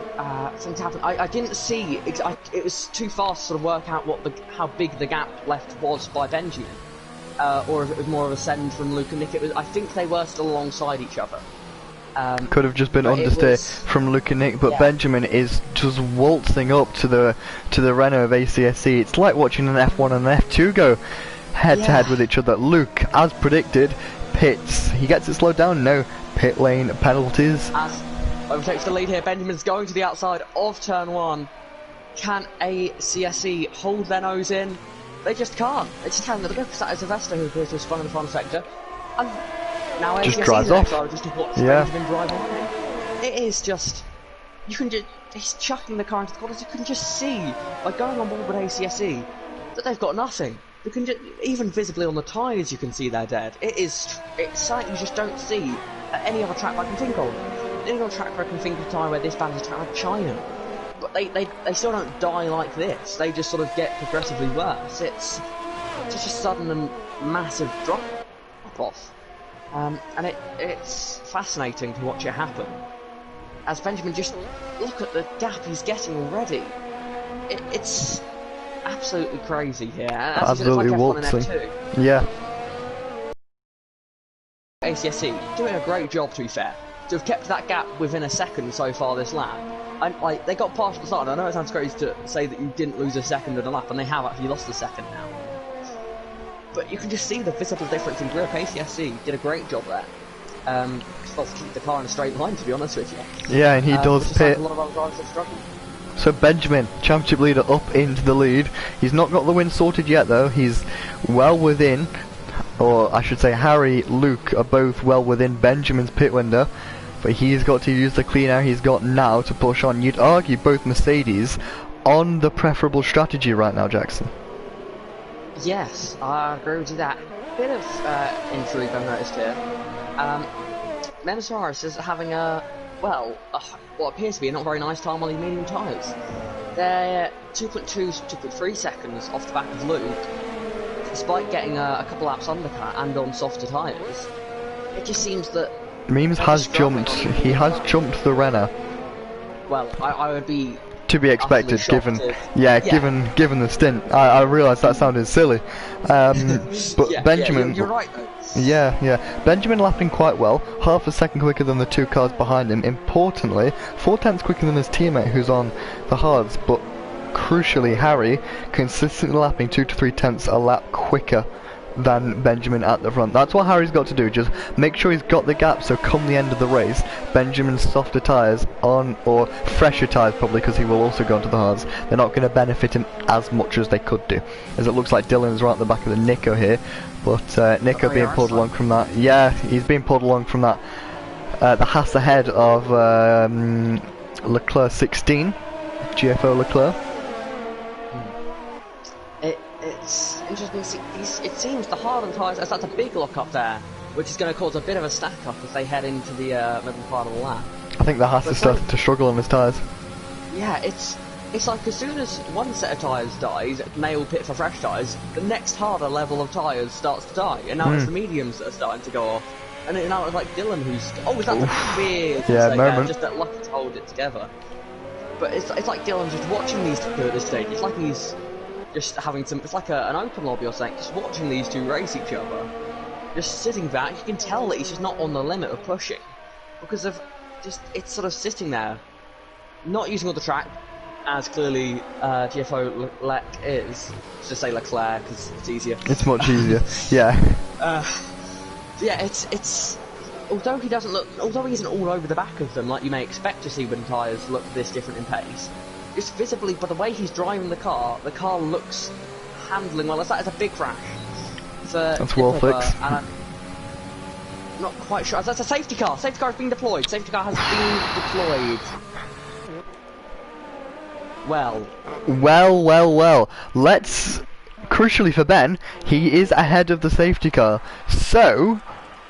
thing to happen. I didn't see, it was too fast to sort of work out how big the gap left was by Benjamin, or if it was more of a send from Luke and Nick. I think they were still alongside each other. Could have just been understeer from Luke and Nick, but yeah. Benjamin is just waltzing up to the Renault of ACSC. It's like watching an F1 and an F2 go head to head with each other. Luke, as predicted, pits. He gets it slowed down. No pit lane penalties. As overtakes the lead here, Benjamin's going to the outside of turn 1. Can ACSC hold their nose in? They just can't. They just can't. Look at that is Avesta who appears to have spun in the final sector. And now just drives off. Just to watch Benjamin drive on. It is just, he's chucking the car into the corners. You can just see, by going on board with ACSE, that they've got nothing. You can even visibly on the tyres, you can see they're dead. It's something you just don't see at any other track I can think of. Any other track where I can think of a tyre where this bad is a track like China. But they still don't die like this. They just sort of get progressively worse. It's just a sudden and massive drop off. And it's fascinating to watch it happen. As Benjamin, just look at the gap he's getting already. It's absolutely crazy here. And absolutely like waltzing. Yeah. ACSC doing a great job, to be fair, to have kept that gap within a second so far this lap. And like they got past the start. And I know it sounds crazy to say that you didn't lose a second in a lap, and they have actually lost a second now. But you can just see the visible difference in grip. ACSC did a great job there. Well, to keep the car in a straight line, to be honest with you. Yeah, and he does pit. A lot of other drivers have struggled. So Benjamin, championship leader, up into the lead. He's not got the win sorted yet, though. He's well within, or I should say Harry, Luke are both well within Benjamin's pit window. But he's got to use the clean air he's got now to push on. You'd argue both Mercedes on the preferable strategy right now, Jackson. Yes, I agree with you that. bit of intrigue I've noticed here. Menosaurus is having what appears to be a not very nice time on these medium tyres. They're 2.2 to 2.3 seconds off the back of Luke, despite getting a couple laps undercut and on softer tyres. It just seems that Memes has jumped. He has jumped the Renner. Well, I would be to be expected, given given the stint. I realise that sounded silly, but Benjamin. You're right. Yeah. Benjamin lapping quite well, half a second quicker than the two cars behind him. Importantly, 4/10 quicker than his teammate who's on the hards. But crucially, Harry consistently lapping 2 to 3 tenths a lap quicker than Benjamin at the front. That's what Harry's got to do, just make sure he's got the gap so come the end of the race, Benjamin's softer tyres on, or fresher tyres probably because he will also go onto the hards, they're not going to benefit him as much as they could do. As it looks like Dylan's right at the back of the Nico here, but Nico being pulled along from that, he's being pulled along from that, the Haas ahead of Leclerc 16, GFO Leclerc. It's interesting. It seems the hardened tyres, as that's a big lock up there, which is going to cause a bit of a stack up as they head into the middle part of the lap. I think the Haas is starting to struggle on his tyres. Yeah, it's like as soon as one set of tyres dies, and they all pit for fresh tyres, the next harder level of tyres starts to die, and now it's the mediums that are starting to go off. And now it's like Dylan who's is that weird moment. Just that lucky to hold it together. But it's like Dylan just watching these two at this stage. It's like he's just having some, it's like an open lobby or something, just watching these two race each other. Just sitting back, you can tell that he's just not on the limit of pushing. Because of it's sort of sitting there, not using all the track, as clearly GFO Lec is. Just say Leclerc, because it's easier. It's much easier, yeah. It's although he isn't all over the back of them like you may expect to see when tyres look this different in pace, just visibly, but the way he's driving the car looks handling well. That is a big crash. That's well fixed. And I'm not quite sure. That's a safety car. Safety car has been deployed. Safety car has been deployed. Well. Let's. Crucially for Ben, he is ahead of the safety car. So.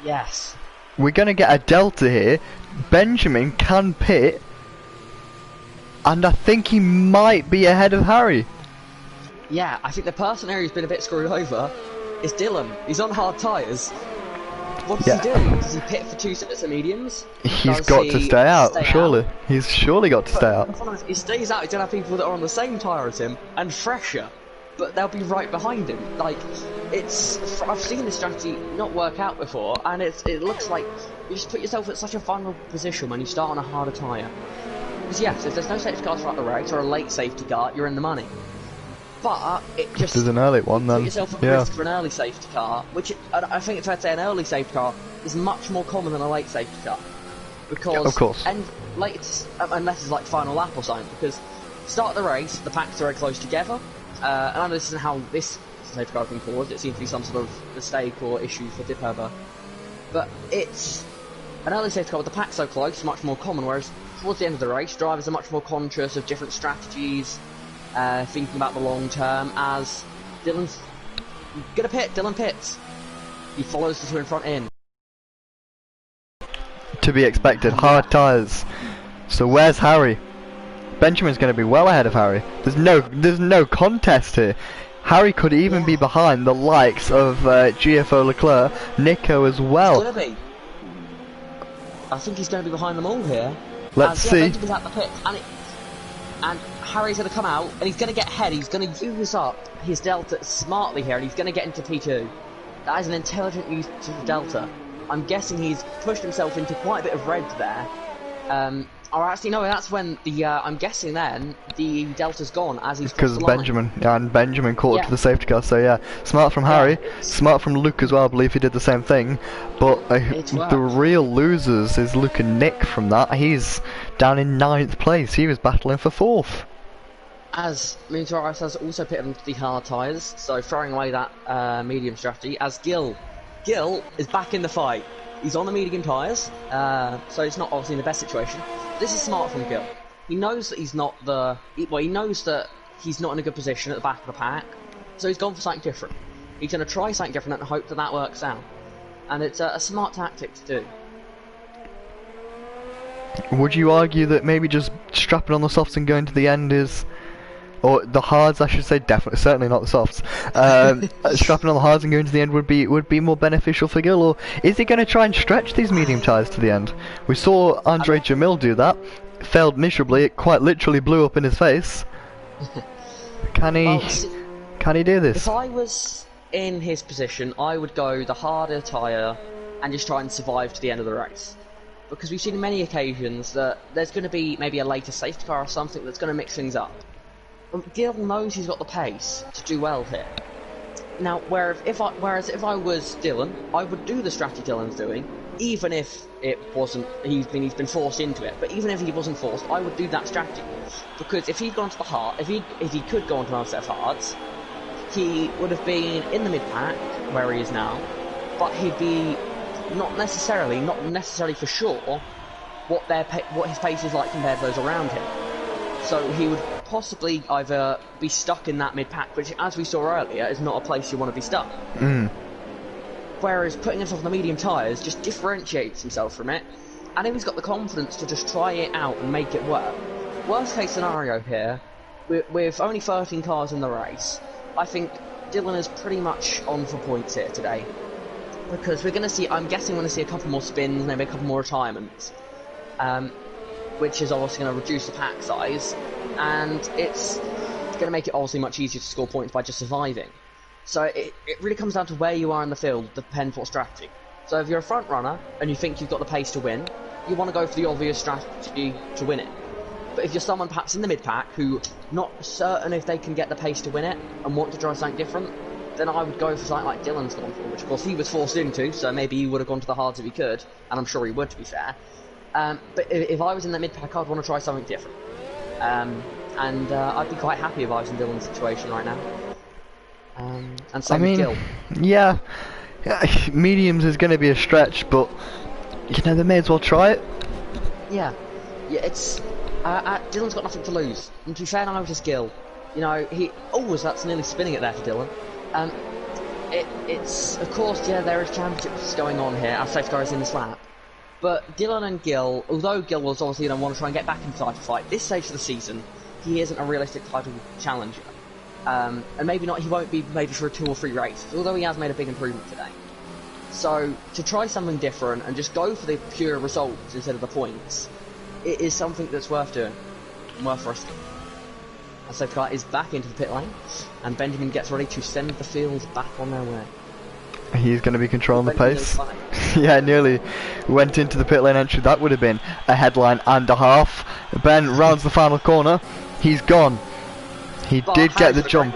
Yes. We're going to get a delta here. Benjamin can pit. And I think he might be ahead of Harry. Yeah, I think the person here who's been a bit screwed over is Dylan. He's on hard tyres. What does he do? Does he pit for 2 sets of mediums? He's got to stay out, surely. He's surely got to stay out. He stays out, he's going to have people that are on the same tyre as him, and fresher. But they'll be right behind him. Like, I've seen this strategy not work out before, and it looks like you just put yourself at such a vulnerable position when you start on a harder tyre. Because yes, if there's no safety cars throughout the race, or a late safety car, you're in the money. But it just... There's an early one then. Put yourself at risk for an early safety car, which I think it's fair to say an early safety car is much more common than a late safety car. Because... Of course. And late, unless it's like final lap or something, because start the race, the packs are very close together, and I know this isn't how this safety car has been caused, it seems to be some sort of mistake or issue for Dip Herber. But it's... An early safety car with the pack so close is much more common, whereas towards the end of the race, drivers are much more conscious of different strategies, thinking about the long term, as Dylan's gonna pit, Dylan pits. He follows the two in front in. To be expected, hard tyres. So where's Harry? Benjamin's gonna be well ahead of Harry. There's no contest here. Harry could even be behind the likes of GFO Leclerc, Nico as well. He's gonna be. I think he's going to be behind them all here. Let's see. Benjamin's at the pit, and Harry's going to come out, and he's going to get ahead. He's going to use up his delta smartly here, and he's going to get into P2. That is an intelligent use of delta. I'm guessing he's pushed himself into quite a bit of red there. Or actually, no, that's when the, I'm guessing then, the delta's gone as he's because Benjamin, and Benjamin caught to the safety car, so yeah, smart from Harry, smart from Luke as well, I believe he did the same thing, but the real losers is Luke and Nick from that. He's down in 9th place, he was battling for 4th. As Moonsaurus has also pitted onto the hard tyres, so throwing away that medium strategy, as Gil is back in the fight. He's on the medium tyres, so it's not obviously in the best situation. This is smart from Gil. He knows that he's not he knows that he's not in a good position at the back of the pack, so he's gone for something different. He's going to try something different and hope that that works out. And it's a smart tactic to do. Would you argue that maybe just strapping on the softs and going to the end is, or the hards, I should say, definitely, certainly not the softs. Strapping on the hards and going to the end would be more beneficial for Gil, or is he going to try and stretch these medium tyres to the end? We saw Andre Jamil do that, failed miserably. It quite literally blew up in his face. Can he? Can he do this? If I was in his position, I would go the harder tyre and just try and survive to the end of the race. Because we've seen on many occasions that there's going to be maybe a later safety car or something that's going to mix things up. Gil knows he's got the pace to do well here. Now, whereas if I was Dylan, I would do the strategy Dylan's doing, even if it wasn't. He's been forced into it. But even if he wasn't forced, I would do that strategy, because if he'd gone to the hard, if he could go on to another set of hards, he would have been in the mid pack where he is now, but he'd be not necessarily for sure what his pace is like compared to those around him. So he would possibly either be stuck in that mid pack, which, as we saw earlier, is not a place you want to be stuck. Whereas putting himself on the medium tyres just differentiates himself from it, and if he's got the confidence to just try it out and make it work. Worst case scenario here, with only 13 cars in the race, I think Dylan is pretty much on for points here today. Because we're going to see, I'm guessing we're going to see a couple more spins, maybe a couple more retirements. Which is obviously going to reduce the pack size, and it's going to make it obviously much easier to score points by just surviving. So it really comes down to where you are in the field, depends what strategy. So if you're a front runner and you think you've got the pace to win, you want to go for the obvious strategy to win it. But if you're someone perhaps in the mid-pack who not certain if they can get the pace to win it and want to try something different, then I would go for something like Dylan's gone for, which of course he was forced into, so maybe he would have gone to the hards if he could, and I'm sure he would, to be fair. But if I was in that mid-pack, I'd want to try something different. I'd be quite happy if I was in Dylan's situation right now. And same with Gil. Yeah, mediums is going to be a stretch, but you know, they may as well try it. Yeah, it's Dylan's got nothing to lose. And to be fair, now to Gil, you know, that's nearly spinning it there for Dylan. It's of course, yeah, there is championships going on here. Our safety car is in this lap. But Dylan and Gil, although Gil was obviously going to want to try and get back into the title fight, this stage of the season, he isn't a realistic title challenger. And maybe not, he won't be maybe for 2 or 3 races, although he has made a big improvement today. So, to try something different and just go for the pure results instead of the points, it is something that's worth doing, worth risking. Our safety car is back into the pit lane, and Benjamin gets ready to send the field back on their way. He's going to be controlling the pace. Yeah, nearly went into the pit lane entry. That would have been a headline and a half. Ben rounds the final corner. He's gone. He did get the jump.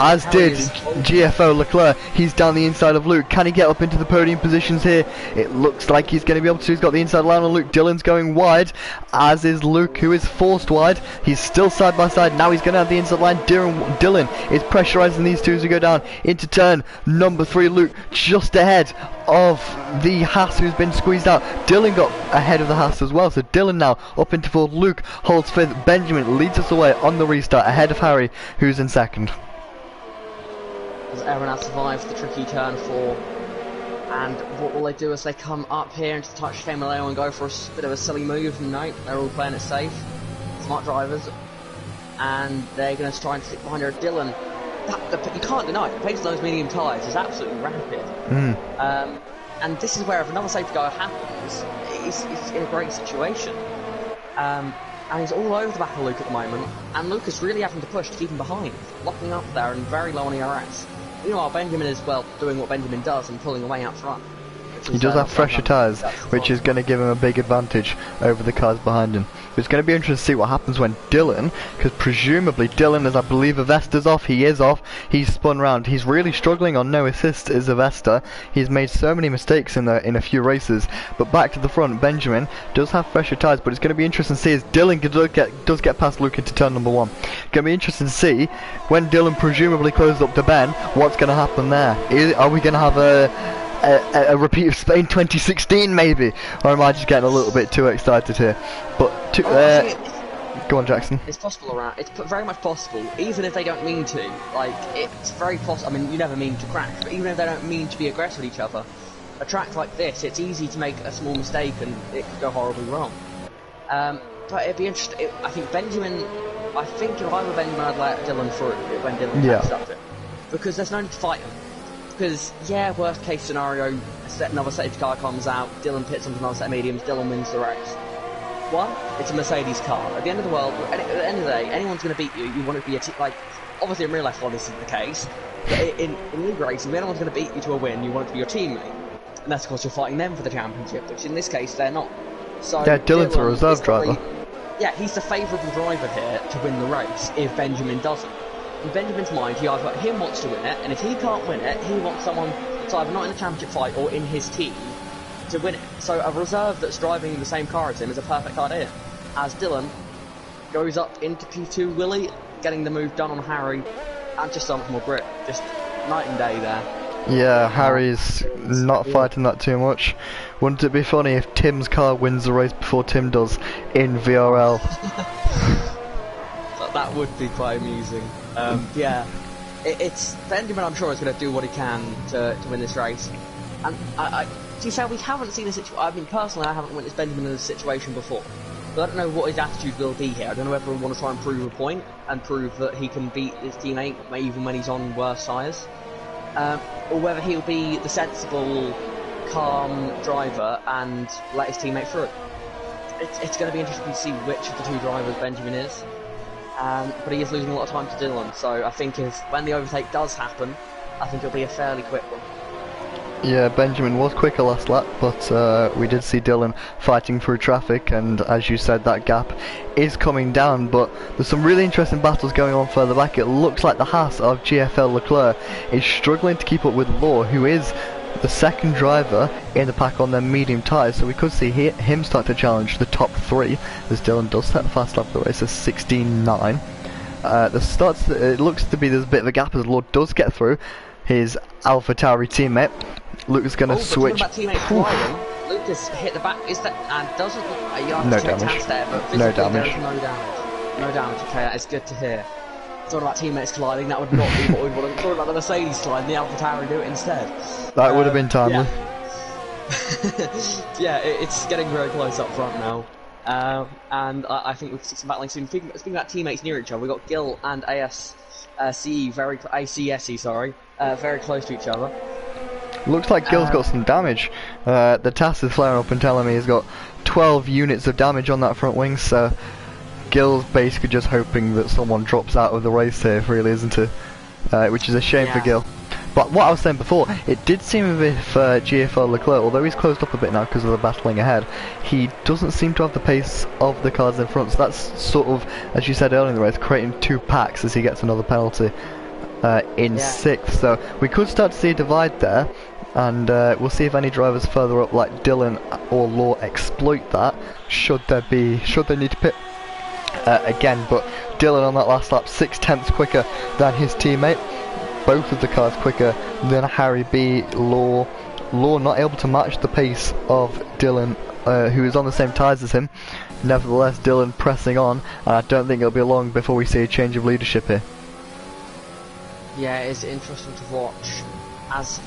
As did GFO Leclerc. He's down the inside of Luke. Can he get up into the podium positions here? It looks like he's going to be able to. He's got the inside line on Luke. Dylan's going wide, as is Luke, who is forced wide. He's still side by side. Now he's going to have the inside line. Dylan is pressurising these two as we go down into turn number 3. Luke just ahead of the Haas, who's been squeezed out. Dylan got ahead of the Haas as well, so Dylan now up into 4th. Luke holds 5th. Benjamin leads us away on the restart ahead of Harry, who's in 2nd. As everyone has survived the tricky turn 4, and what will they do as they come up here into the touch chicane and go for a bit of a silly move? No, they're all playing it safe, smart drivers, and they're going to try and stick behind her. Dylan, you can't deny it, the pace of those medium tyres is absolutely rapid. And this is where if another safety car happens, he's in a great situation. And he's all over the back of Luke at the moment, and Luke is really having to push to keep him behind, locking up there and very low on ERS. Meanwhile, Benjamin is, well, doing what Benjamin does and pulling away out front. He does have fresher tyres, which is going to give him a big advantage over the cars behind him. It's going to be interesting to see what happens when Dylan, because presumably Dylan, as I believe Avesta's off, he is off, he's spun round. He's really struggling on no assist as Avesta. He's made so many mistakes in a few races. But back to the front, Benjamin does have fresher tyres, but it's going to be interesting to see as Dylan does get past Luke into turn number 1. It's going to be interesting to see when Dylan presumably closes up to Ben, what's going to happen there. Are we going to have a repeat of Spain 2016 maybe, or am I just getting a little bit too excited here? But Go on, Jackson. It's possible around. It's very much possible, even if they don't mean to. Like, it's very possible. I mean, you never mean to crash, but even if they don't mean to be aggressive with each other, a track like this, it's easy to make a small mistake and it could go horribly wrong. But it'd be interesting. I think Benjamin. I think if I were Benjamin, I'd let Dylan through when Dylan catches up to him, because there's no need to fight him. Because yeah, worst case scenario, another safety car comes out, Dylan pits onto another set of mediums, Dylan wins the race. One, it's a Mercedes car. At the end of the world, at the end of the day, anyone's going to beat you. You want it to be a team. Like, obviously in real life, this isn't the case. But in league racing, if anyone's going to beat you to a win, you want it to be your teammate. And that's because you're fighting them for the championship, which in this case they're not. So yeah, Dylan's a reserve driver. Yeah, he's the favourable driver here to win the race if Benjamin doesn't. In Benjamin's mind, he either him wants to win it, and if he can't win it, he wants someone that's either not in the championship fight or in his team to win it. So a reserve that's driving the same car as him is a perfect idea. As Dylan goes up into P2, Willie, getting the move done on Harry, and just so much more grip. Just night and day there. Yeah, Harry's not fighting that too much. Wouldn't it be funny if Tim's car wins the race before Tim does in VRL? That would be quite amusing. Yeah, it's Benjamin. I'm sure is going to do what he can to win this race. And to be fair, we haven't seen a situation. I mean, personally, I haven't witnessed Benjamin in this situation before. So I don't know what his attitude will be here. I don't know whether he'll want to try and prove a point and prove that he can beat his teammate, even when he's on worse tyres. Or whether he'll be the sensible, calm driver and let his teammate through. It's going to be interesting to see which of the two drivers Benjamin is. But he is losing a lot of time to Dylan, so I think when the overtake does happen, I think it'll be a fairly quick one. Yeah, Benjamin was quicker last lap, but we did see Dylan fighting through traffic, and as you said, that gap is coming down, but there's some really interesting battles going on further back. It looks like the Haas of GFL Leclerc is struggling to keep up with Law, who is the second driver in the pack on their medium tyres, so we could see him start to challenge the top three, as Dylan does set the fast lap of the race at 16.9. It looks to be there's a bit of a gap as Law does get through his AlphaTauri teammate. Luke's going to switch. Luke has hit the back. Is that and doesn't? No damage. There, but no damage. There's no damage. No damage. Okay, that is good to hear. Talking about teammates colliding, that would not be what we want. Talking about the Mercedes colliding, the AlphaTauri do it instead. That would have been timely. Yeah, yeah, it's getting very close up front now. And I think we can see some battling soon. Speaking about teammates near each other, we've got Gil and ACSE very close to each other. Looks like Gil's got some damage. The TAS is flaring up and telling me he's got 12 units of damage on that front wing, so Gil's basically just hoping that someone drops out of the race here, really, isn't it? Which is a shame for Gil. But what I was saying before, it did seem as if GFL Leclerc, although he's closed up a bit now because of the battling ahead, he doesn't seem to have the pace of the cars in front, so that's sort of, as you said earlier in the race, creating two packs as he gets another penalty in sixth. So we could start to see a divide there, and we'll see if any drivers further up like Dylan or Law exploit that, should they need to pit again. But Dylan on that last lap 6/10 quicker than his teammate, both of the cars quicker than Harry B. Law not able to match the pace of Dylan, who is on the same tyres as him. Nevertheless, Dylan pressing on, and I don't think it'll be long before we see a change of leadership here. Yeah, it's interesting to watch, as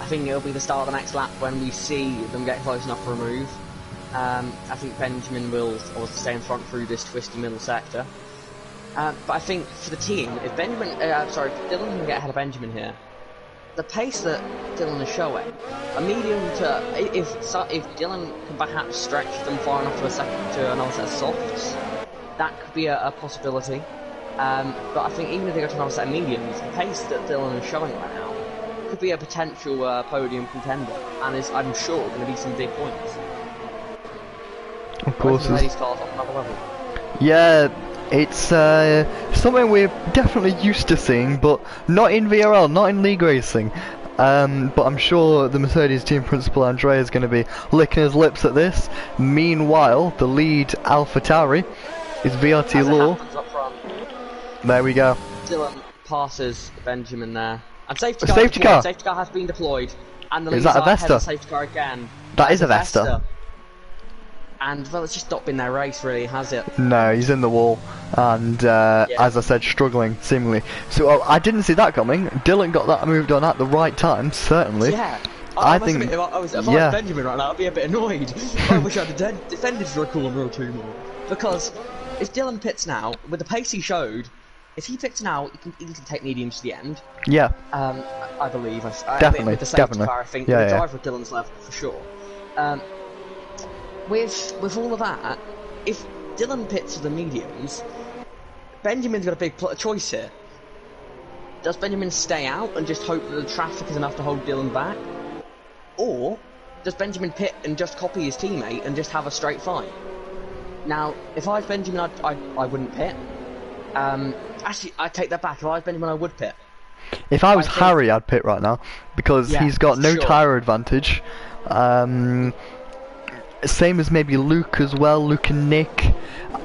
I think it'll be the start of the next lap when we see them get close enough for a move. I think Benjamin will stay in front through this twisty middle sector. But I think for the team, if Dylan can get ahead of Benjamin here, the pace that Dylan is showing, a medium to if Dylan can perhaps stretch them far enough to another set of softs, that could be a possibility. But I think even if they go to another set of mediums, the pace that Dylan is showing right now could be a potential podium contender, and is, I'm sure, going to be some big points. Of course. These cars on another level. Yeah, it's something we're definitely used to seeing, but not in VRL, not in league racing. But I'm sure the Mercedes team principal Andrea is going to be licking his lips at this. Meanwhile, the lead AlphaTauri is VRT Law. There we go. Dylan passes Benjamin there. And safety car. Safety car has been deployed. And the is that a Vesta? Safety car again. That is a Vesta. and well, it's just not been their race, really, has it? No, he's in the wall, and as I said, struggling seemingly. So I didn't see that coming. Dylan got that moved on at the right time, certainly. Yeah. I must think. admit, if I was Benjamin right now, I'd be a bit annoyed. I wish I'd defended for a corner or two more. Because if Dylan pits now, with the pace he showed, if he pits now, he can take mediums to the end. Yeah. I believe. Definitely. With the safety car, I think the driver at Dylan's level for sure. With all of that, if Dylan pits for the mediums, Benjamin's got a big choice here. Does Benjamin stay out and just hope that the traffic is enough to hold Dylan back? Or does Benjamin pit and just copy his teammate and just have a straight fight? Now, if I was Benjamin, I wouldn't pit. Actually, I take that back. If I was Benjamin, I would pit. If I was Harry, I'd pit right now because he's got no tyre advantage. Same as maybe Luke as well. Luke and Nick.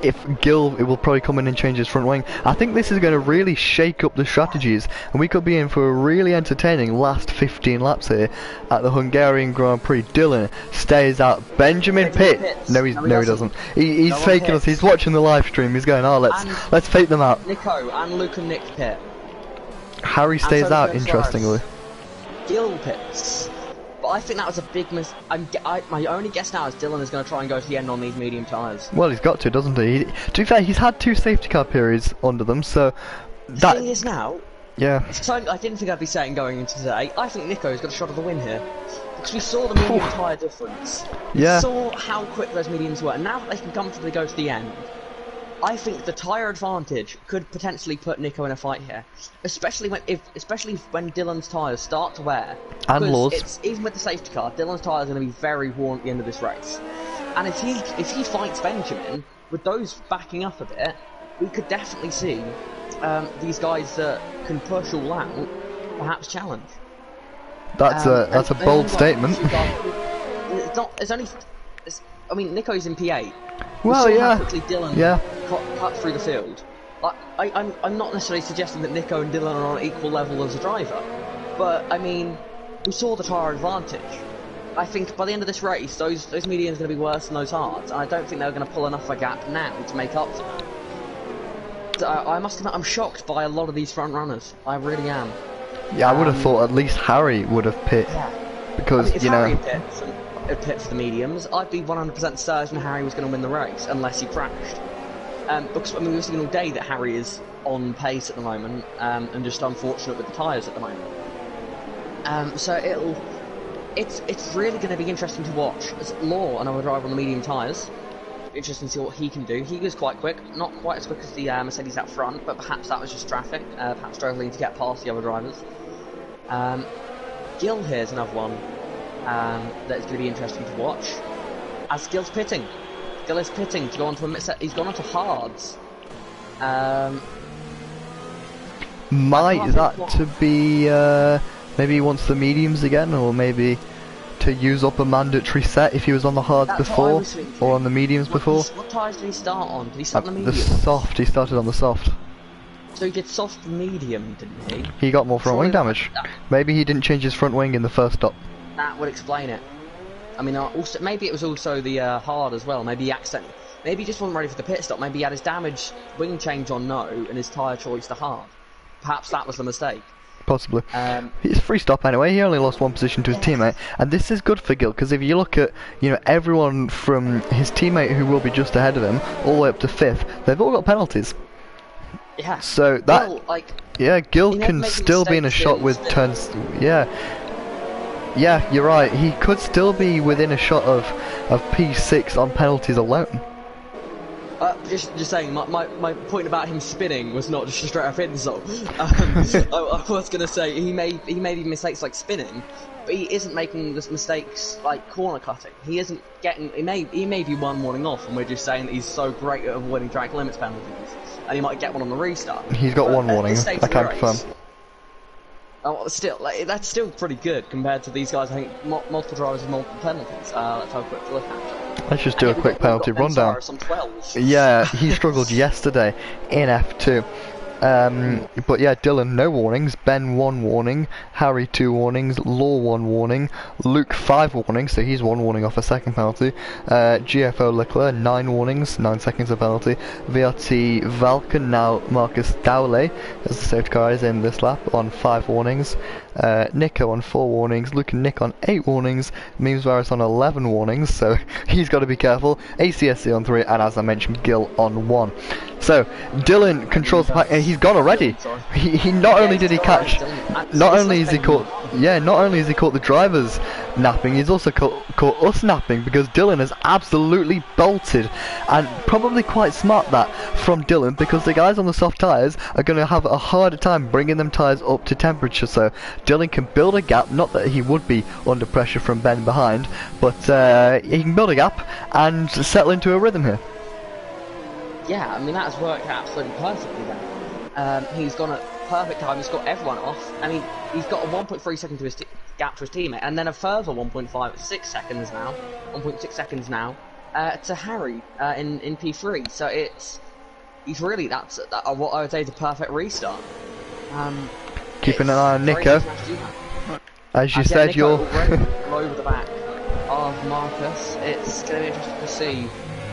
If Gil, it will probably come in and change his front wing. I think this is going to really shake up the strategies, and we could be in for a really entertaining last 15 laps here at the Hungarian Grand Prix. Dylan stays out. Benjamin pits. No, he doesn't. He's faking us. He's watching the live stream. He's going, oh, let's fake them out. Nico and Luke and Nick pit. Harry stays out. Interestingly. Gil pits. But I think that was a big miss. My only guess now is Dylan is going to try and go to the end on these medium tyres. Well, he's got to, doesn't he? To be fair, he's had 2 safety car periods under them, so... The thing is now... Yeah. I didn't think I'd be saying going into today, I think Nico's got a shot of the win here. Because we saw the medium tyre difference. We saw how quick those mediums were, and now that they can comfortably go to the end, I think the tyre advantage could potentially put Nico in a fight here, especially when Dylan's tyres start to wear. And Law's. Even with the safety car, Dylan's tyres are going to be very worn at the end of this race. And if he fights Benjamin with those backing up a bit, we could definitely see these guys that can push all out perhaps challenge. That's a bold statement. I mean, Nico's in P8. Well, how quickly Dylan cut through the field. I'm not necessarily suggesting that Nico and Dylan are on equal level as a driver, but I mean, we saw the tyre advantage. I think by the end of this race, those mediums are going to be worse than those hards, and I don't think they're going to pull enough of a gap now to make up for that. So I must admit, I'm shocked by a lot of these front runners. I really am. Yeah, I would have thought at least Harry would have pit, because if Harry had pit for the mediums, I'd be 100% certain Harry was going to win the race unless he crashed. Because I mean, we've seen all day that Harry is on pace at the moment, and just unfortunate with the tyres at the moment. So it's really going to be interesting to watch. As Law, another driver on the medium tyres, interesting to see what he can do. He goes quite quick, not quite as quick as the Mercedes out front, but perhaps that was just traffic, perhaps struggling to get past the other drivers. Gil here's another one that is going to be interesting to watch. As Gil's pitting. Gil is pitting to go on to he's gone on to hards. Might that to be maybe he wants the mediums again, or maybe to use up a mandatory set if he was on the hards before, or on the mediums before. What tyres did he start on? Did he start on the medium? The soft. He started on the soft. So he did soft medium, didn't he? He got more front wing damage. Maybe he didn't change his front wing in the first stop. That would explain it. I mean, also maybe it was also the hard as well. Maybe he accidentally, maybe he just wasn't ready for the pit stop. Maybe he had his damage wing change on no and his tyre choice to hard. Perhaps that was the mistake. Possibly. It's free stop anyway. He only lost 1 position to his teammate, and this is good for Gil because if you look at everyone from his teammate who will be just ahead of him all the way up to 5th, they've all got penalties. Yeah. So that Gil can still be in a shot with turns. Yeah, you're right. He could still be within a shot of P6 on penalties alone. Just saying, my point about him spinning was not just a straight up insult. I was going to say he made mistakes like spinning, but he isn't making the mistakes like corner cutting. He isn't getting. He may be one warning off, and we're just saying that he's so great at avoiding track limits penalties, and he might get one on the restart. He's got one warning. I can't confirm. Still, that's still pretty good compared to these guys. I think multiple drivers with multiple penalties. Let's have a quick look at. Let's just do a quick penalty rundown. Yeah, he struggled yesterday in F2. But yeah, Dylan, no warnings. Ben, 1 warning. Harry, 2 warnings. Law, 1 warning. Luke, 5 warnings, so he's 1 warning off a second penalty. GFO Leclerc, 9 warnings, 9 seconds of penalty. VRT Valken, now Marcus Dowley, as the safety car is in this lap, on 5 warnings. Nico on 4 warnings. Luke and Nick on 8 warnings. Memes Varus on 11 warnings, so he's got to be careful. ACSC on 3, and as I mentioned, Gil on 1. So Dylan controls the pack, and he's gone already. He not only did he catch, not only is he caught, not only has he caught the drivers napping, he's also caught us napping, because Dylan has absolutely bolted, and probably quite smart that from Dylan, because the guys on the soft tyres are going to have a harder time bringing them tyres up to temperature. So Dylan can build a gap, not that he would be under pressure from Ben behind, but he can build a gap and settle into a rhythm here. Yeah, I mean, that has worked absolutely perfectly then. He's gone at perfect time, he's got everyone off. I mean, he's got a 1.3 second to his gap to his teammate, and then a further 1.5, 6 seconds now, 1.6 seconds now, to Harry in P3. So he's really, that's what I would say is a perfect restart. Keeping an eye on Nico. As you said, Nico you're over the back of Marcus. It's going to be interesting to see.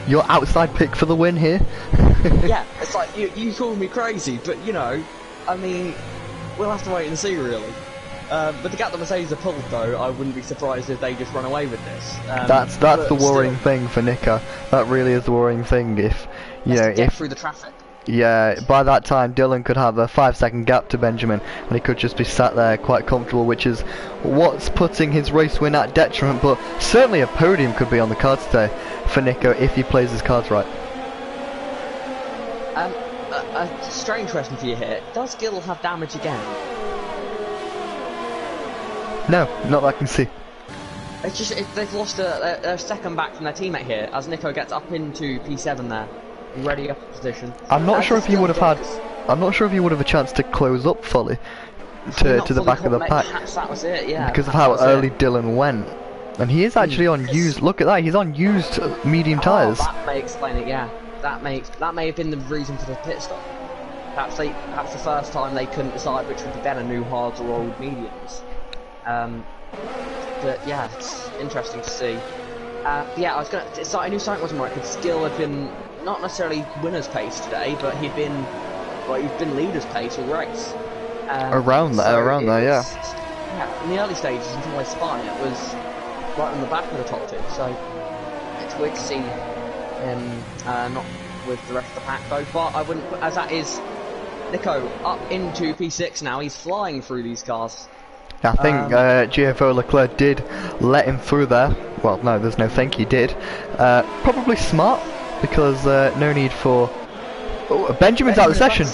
Your outside pick for the win here. Yeah, it's like, you called me crazy, but you know, I mean, we'll have to wait and see really. But the gap that Mercedes have pulled though, I wouldn't be surprised if they just run away with this. That's the worrying thing for Nico. That really is the worrying thing. If you know, get through the traffic. Yeah, by that time Dylan could have a 5-second gap to Benjamin, and he could just be sat there quite comfortable, which is what's putting his race win at detriment. But certainly a podium could be on the cards today for Nico if he plays his cards right. A strange question for you here. Does Gil have damage again? No, not that I can see. It's just they've lost a second back from their teammate here, as Nico gets up into P7 there, ready up position. I'm not sure if he would have had. I'm not sure if he would have a chance to close up fully to the back of the pack. That was it, yeah. Because of how early Dylan went, and he is actually on used. Look at that, he's on used medium tyres. That may explain it. Yeah, that may have been the reason for the pit stop. Perhaps the first time they couldn't decide which would be better, new hards or old mediums. But yeah, it's interesting to see. Yeah, I knew something wasn't right because Gil had been not necessarily winner's pace today, but he'd been leader's pace all race. Around there, yeah. Yeah, in the early stages until they spun, it was right on the back of the top two. So it's weird to see him not with the rest of the pack though. But I wouldn't, as that is Nico up into P6 now. He's flying through these cars. I think GFO Leclerc did let him through there. Well, no, there's no think he did. Probably smart, because no need for... Oh, Benjamin's out of the session.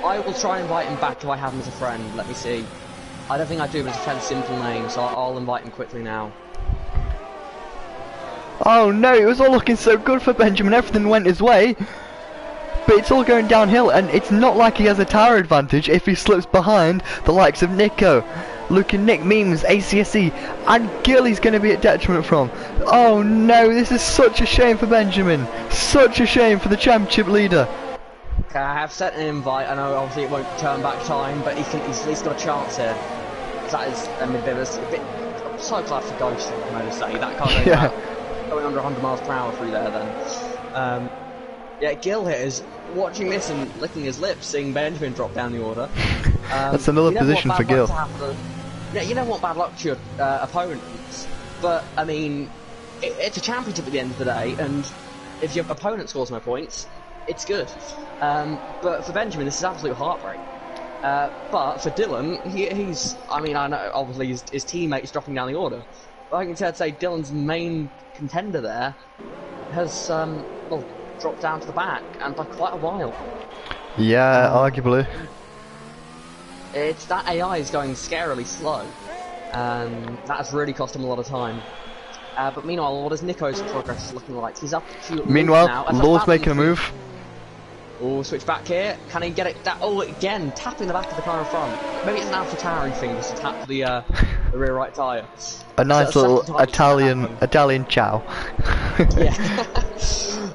I will try and invite him back if I have him as a friend. Let me see. I don't think I do, but it's a fairly simple name, so I'll invite him quickly now. Oh no, it was all looking so good for Benjamin. Everything went his way. But it's all going downhill, and it's not like he has a tyre advantage if he slips behind the likes of Nico. Luke and Nick, Memes, ACSE, and Gil he's going to be at detriment from. Oh no, this is such a shame for Benjamin. Such a shame for the championship leader. Okay, I have sent an invite. I know obviously it won't turn back time, but he's at least got a chance here. That is a bit I'm so glad for Ghost, can I just say. That kind of going under 100 miles per hour through there then. Yeah, Gil here is watching this and licking his lips, seeing Benjamin drop down the order. That's another position for Gil. Yeah, you don't want bad luck to your opponents, but I mean, it's a championship at the end of the day, and if your opponent scores no points, it's good. But for Benjamin, this is absolute heartbreak. But for Dylan, he's, I mean, I know obviously his teammate's dropping down the order, but I can say Dylan's main contender there has, well, dropped down to the back, and by quite a while. Yeah, arguably. It's that AI is going scarily slow, and that has really cost him a lot of time. But meanwhile, what is Nico's progress looking like? He's up to meanwhile, now. Law's making a move. Oh, switch back here. Can he get it? Oh, again, tapping the back of the car in front. Maybe it's an AlphaTauri thing, just to tap the rear right tyre. A nice little Italian chow. Yeah.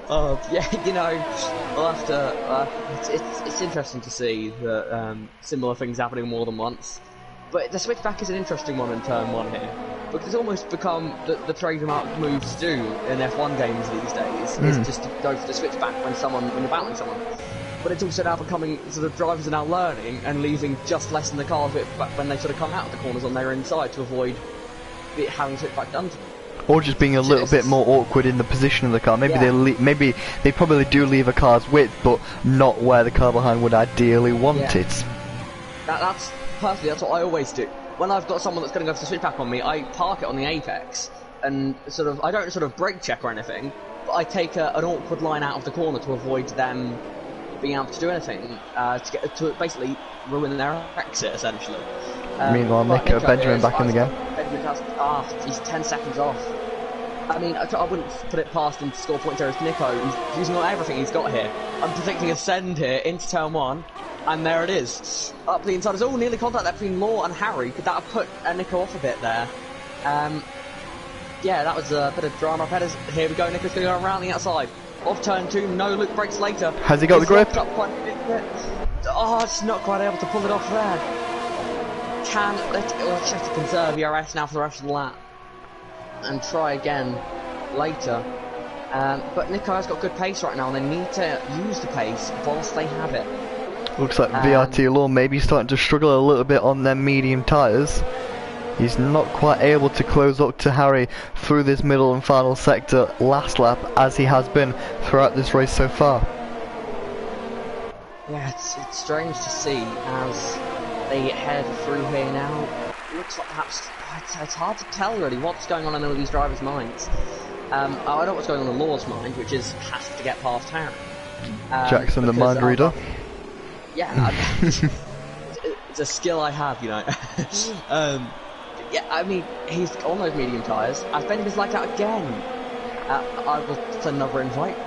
Yeah, we'll have to. It's interesting to see that similar things happening more than once. But the switchback is an interesting one in turn one here, because it's almost become the trademark move to do in F1 games these days is just to go for the switchback when you're battling someone. But it's also now becoming sort of drivers are now learning and leaving just less in the car when they sort of come out of the corners on their inside to avoid having switchback done to them. Or just being a little bit more awkward in the position of the car. Maybe maybe they probably do leave a car's width, but not where the car behind would ideally want it. That's personally, that's what I always do. When I've got someone that's going to go for the switchback on me, I park it on the apex, and I don't sort of brake check or anything, but I take an awkward line out of the corner to avoid them being able to do anything, to basically ruin their exit, essentially. Meanwhile, Nico Benjamin back in the game. He's 10 seconds off. I mean, I wouldn't put it past him to score points there as Nico. He's using everything he's got here. I'm predicting a send here into turn one, and there it is. Up the inside. There's all nearly contact there between Law and Harry. Could that have put Nico off a bit there? Yeah, that was a bit of drama. Here we go. Nico's going to go around the outside. Off turn two, no Luke brakes later. Has he got the grip? Up quite a bit. Oh, it's not quite able to pull it off there. Let's just conserve ERS now for the rest of the lap and try again later. But Nico has got good pace right now, and they need to use the pace whilst they have it. Looks like VRT Law maybe starting to struggle a little bit on their medium tyres. He's not quite able to close up to Harry through this middle and final sector last lap as he has been throughout this race so far. Yeah, it's strange to see as they head through here now. It looks like perhaps it's hard to tell really what's going on in all these drivers' minds. I know what's going on in Law's mind, which is has to get past Harry. Jackson, the mind reader. Yeah, it's a skill I have, Yeah, I mean, he's on those medium tyres. I've been his like that again. I will send another invite.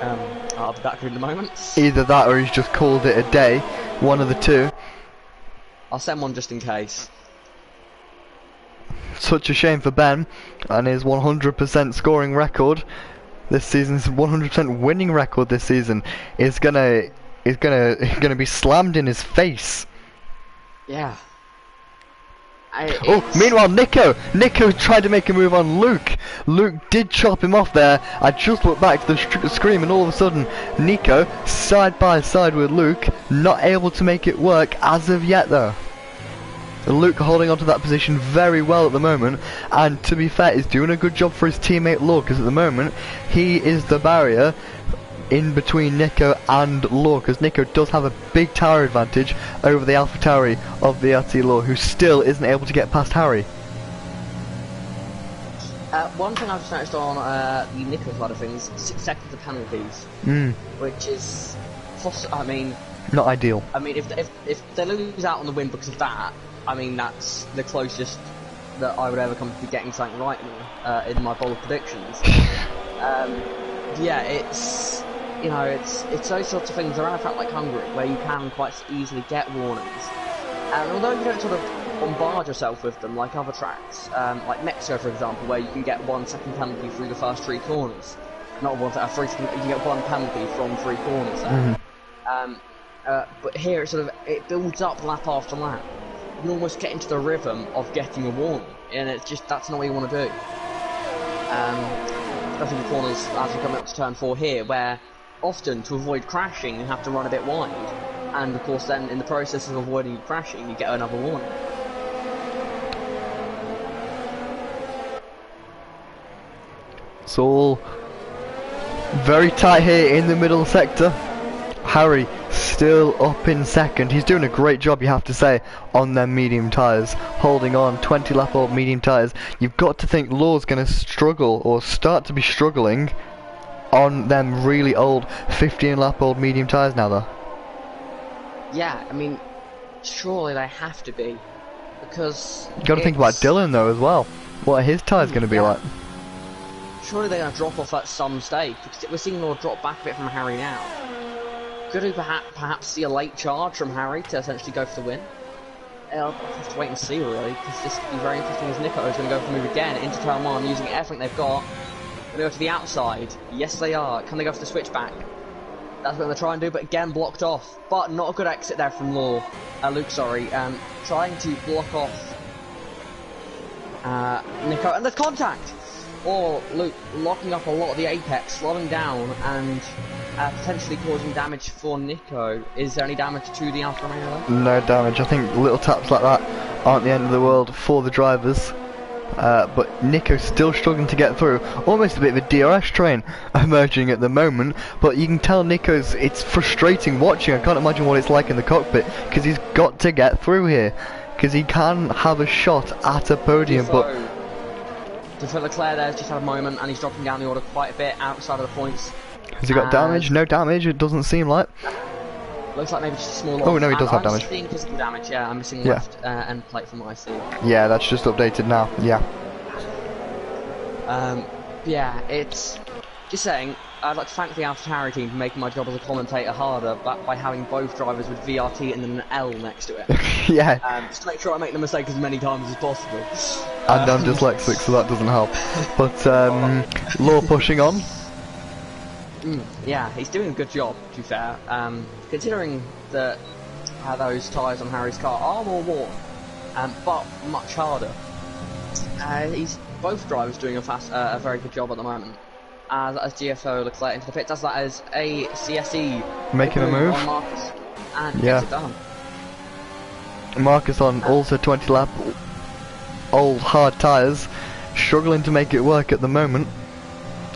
I'll be back in a moment. Either that or he's just called it a day. One of the two. I'll send one just in case. Such a shame for Ben and his 100% scoring record this season's 100% winning record this season is gonna be slammed in his face. Yeah. Meanwhile, Nico tried to make a move on Luke. Luke did chop him off there. I just looked back to the screen, and all of a sudden, Nico side by side with Luke, not able to make it work as of yet, though. Luke holding onto that position very well at the moment, and to be fair, is doing a good job for his teammate Law, because at the moment he is the barrier in between Nico and Law, because Nico does have a big tower advantage over the AlphaTauri of VRT Law, who still isn't able to get past Harry. One thing I've just noticed on the Nico side of things, 6 seconds of penalties, which is, I mean, not ideal. I mean, if they lose out on the win because of that, I mean that's the closest that I would ever come to getting something right in my bowl of predictions. Yeah, it's those sorts of things around a track like Hungary where you can quite easily get warnings, and although you don't sort of bombard yourself with them like other tracks, like Mexico for example, where you can get 1 second penalty through the first 3 corners, not 1 second, you get 1 penalty from 3 corners. But here it builds up lap after lap. You can almost get into the rhythm of getting a warning, and it's just that's not what you want to do. Especially the corners as you come up to turn 4 here, where often to avoid crashing you have to run a bit wide, and of course then in the process of avoiding crashing you get another warning. It's all very tight here in the middle sector. Harry still up in second. He's doing a great job, you have to say, on them medium tyres, holding on. 20 lap old medium tyres. You've got to think Law's going to struggle, or start to be struggling, on them really old 15 lap old medium tyres now though. Yeah, I mean, surely they have to be, because you got to think about Dylan though as well. What are his tyres going to be like? Surely they're going to drop off at some stage, because we're seeing Law drop back a bit from Harry now. Could we perhaps see a late charge from Harry to essentially go for the win? I'll have to wait and see really, because this could be very interesting as Nico is going to go for the move again into turn 1 using everything they've got. Gonna go to the outside. Yes, they are. Can they go for the switchback? That's what they're trying to do, but again blocked off. But not a good exit there from Luke, sorry. Trying to block off Nico, and there's contact! Or Luke locking up a lot of the apex, slowing down, and potentially causing damage for Nico. Is there any damage to the Alfa Romeo? No damage. I think little taps like that aren't the end of the world for the drivers. But Nico's still struggling to get through. Almost a bit of a DRS train emerging at the moment. But you can tell it's frustrating watching. I can't imagine what it's like in the cockpit, because he's got to get through here. Because he can have a shot at a podium, but... Leclerc there's just had a moment, and he's dropping down the order quite a bit outside of the points. Has he got damage? No damage, it doesn't seem like. Looks like maybe just a small loss. Oh no, he does have damage. I'm seeing physical damage, yeah, I'm missing left end plate from what I see. Yeah, that's just updated now, yeah. Yeah, it's... Just saying, I'd like to thank the AlphaTauri team for making my job as a commentator harder by having both drivers with VRT and then an L next to it. Yeah. Just to make sure I make the mistake as many times as possible. And I'm dyslexic, so that doesn't help. But, Law pushing on. Yeah, he's doing a good job, to be fair. Considering that those tyres on Harry's car are more worn, but much harder. Both drivers doing a very good job at the moment. As GFO Leclerc into the pits, as that is a CSE making a move on Marcus, and gets it done. Marcus on also 20 lap old hard tyres, struggling to make it work at the moment,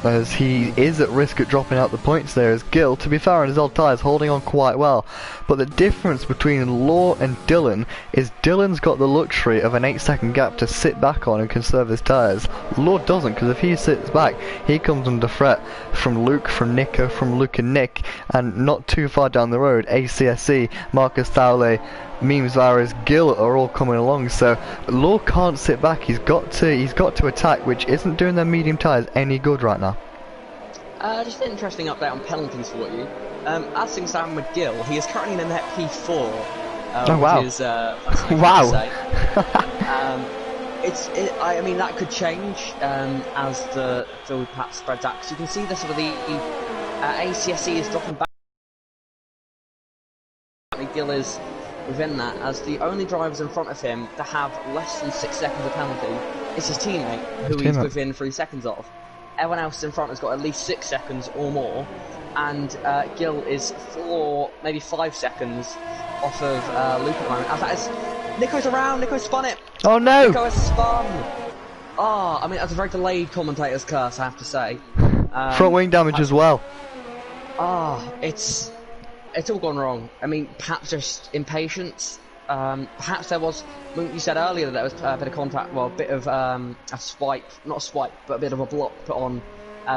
as he is at risk of dropping out the points there, as Gil, to be fair on his old tyres, holding on quite well. But the difference between Law and Dylan is Dylan's got the luxury of an 8-second gap to sit back on and conserve his tyres. Law doesn't, because if he sits back, he comes under threat from Luke, from Nico, from Luke and Nick, and not too far down the road, ACSE, Marcus Thaule, Memes Varas, Gil are all coming along, so Law can't sit back. He's got to attack, which isn't doing their medium tyres any good right now. Just an interesting update on penalties for you. As things stand with Gil, he is currently in a net P4. Oh wow! Which is, wow! I mean that could change as the field path spreads out. Because you can see the sort of the ACSE is dropping back. Gil is within that, as the only drivers in front of him to have less than 6 seconds of penalty is his teammate, who he's within 3 seconds of. Everyone else in front has got at least 6 seconds or more, and Gil is 4, maybe 5 seconds off of Luke at the moment. As that is, Nico's around, Nico spun it! Oh no! Nico has spun! I mean, that's a very delayed commentator's curse, I have to say. Front wing damage as well. It's all gone wrong. I mean, perhaps just impatience. Perhaps there was, you said earlier that there was a bit of contact, well, a bit of a swipe, not a swipe, but a bit of a block put on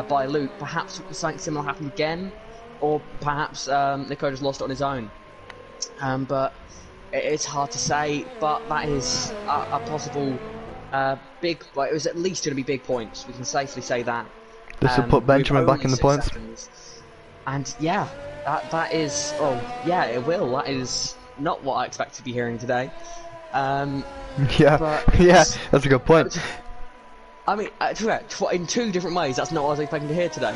by Luke. Perhaps something similar happened again, or perhaps Nico just lost it on his own. But it's hard to say, but that is a possible big, well, it was at least going to be big points, we can safely say that. This will put Benjamin back in the points. Seconds. And yeah, that is, oh yeah, it will, that is not what I expect to be hearing today. Yeah, that's a good point. I mean, in 2 different ways, that's not what I was expecting to hear today.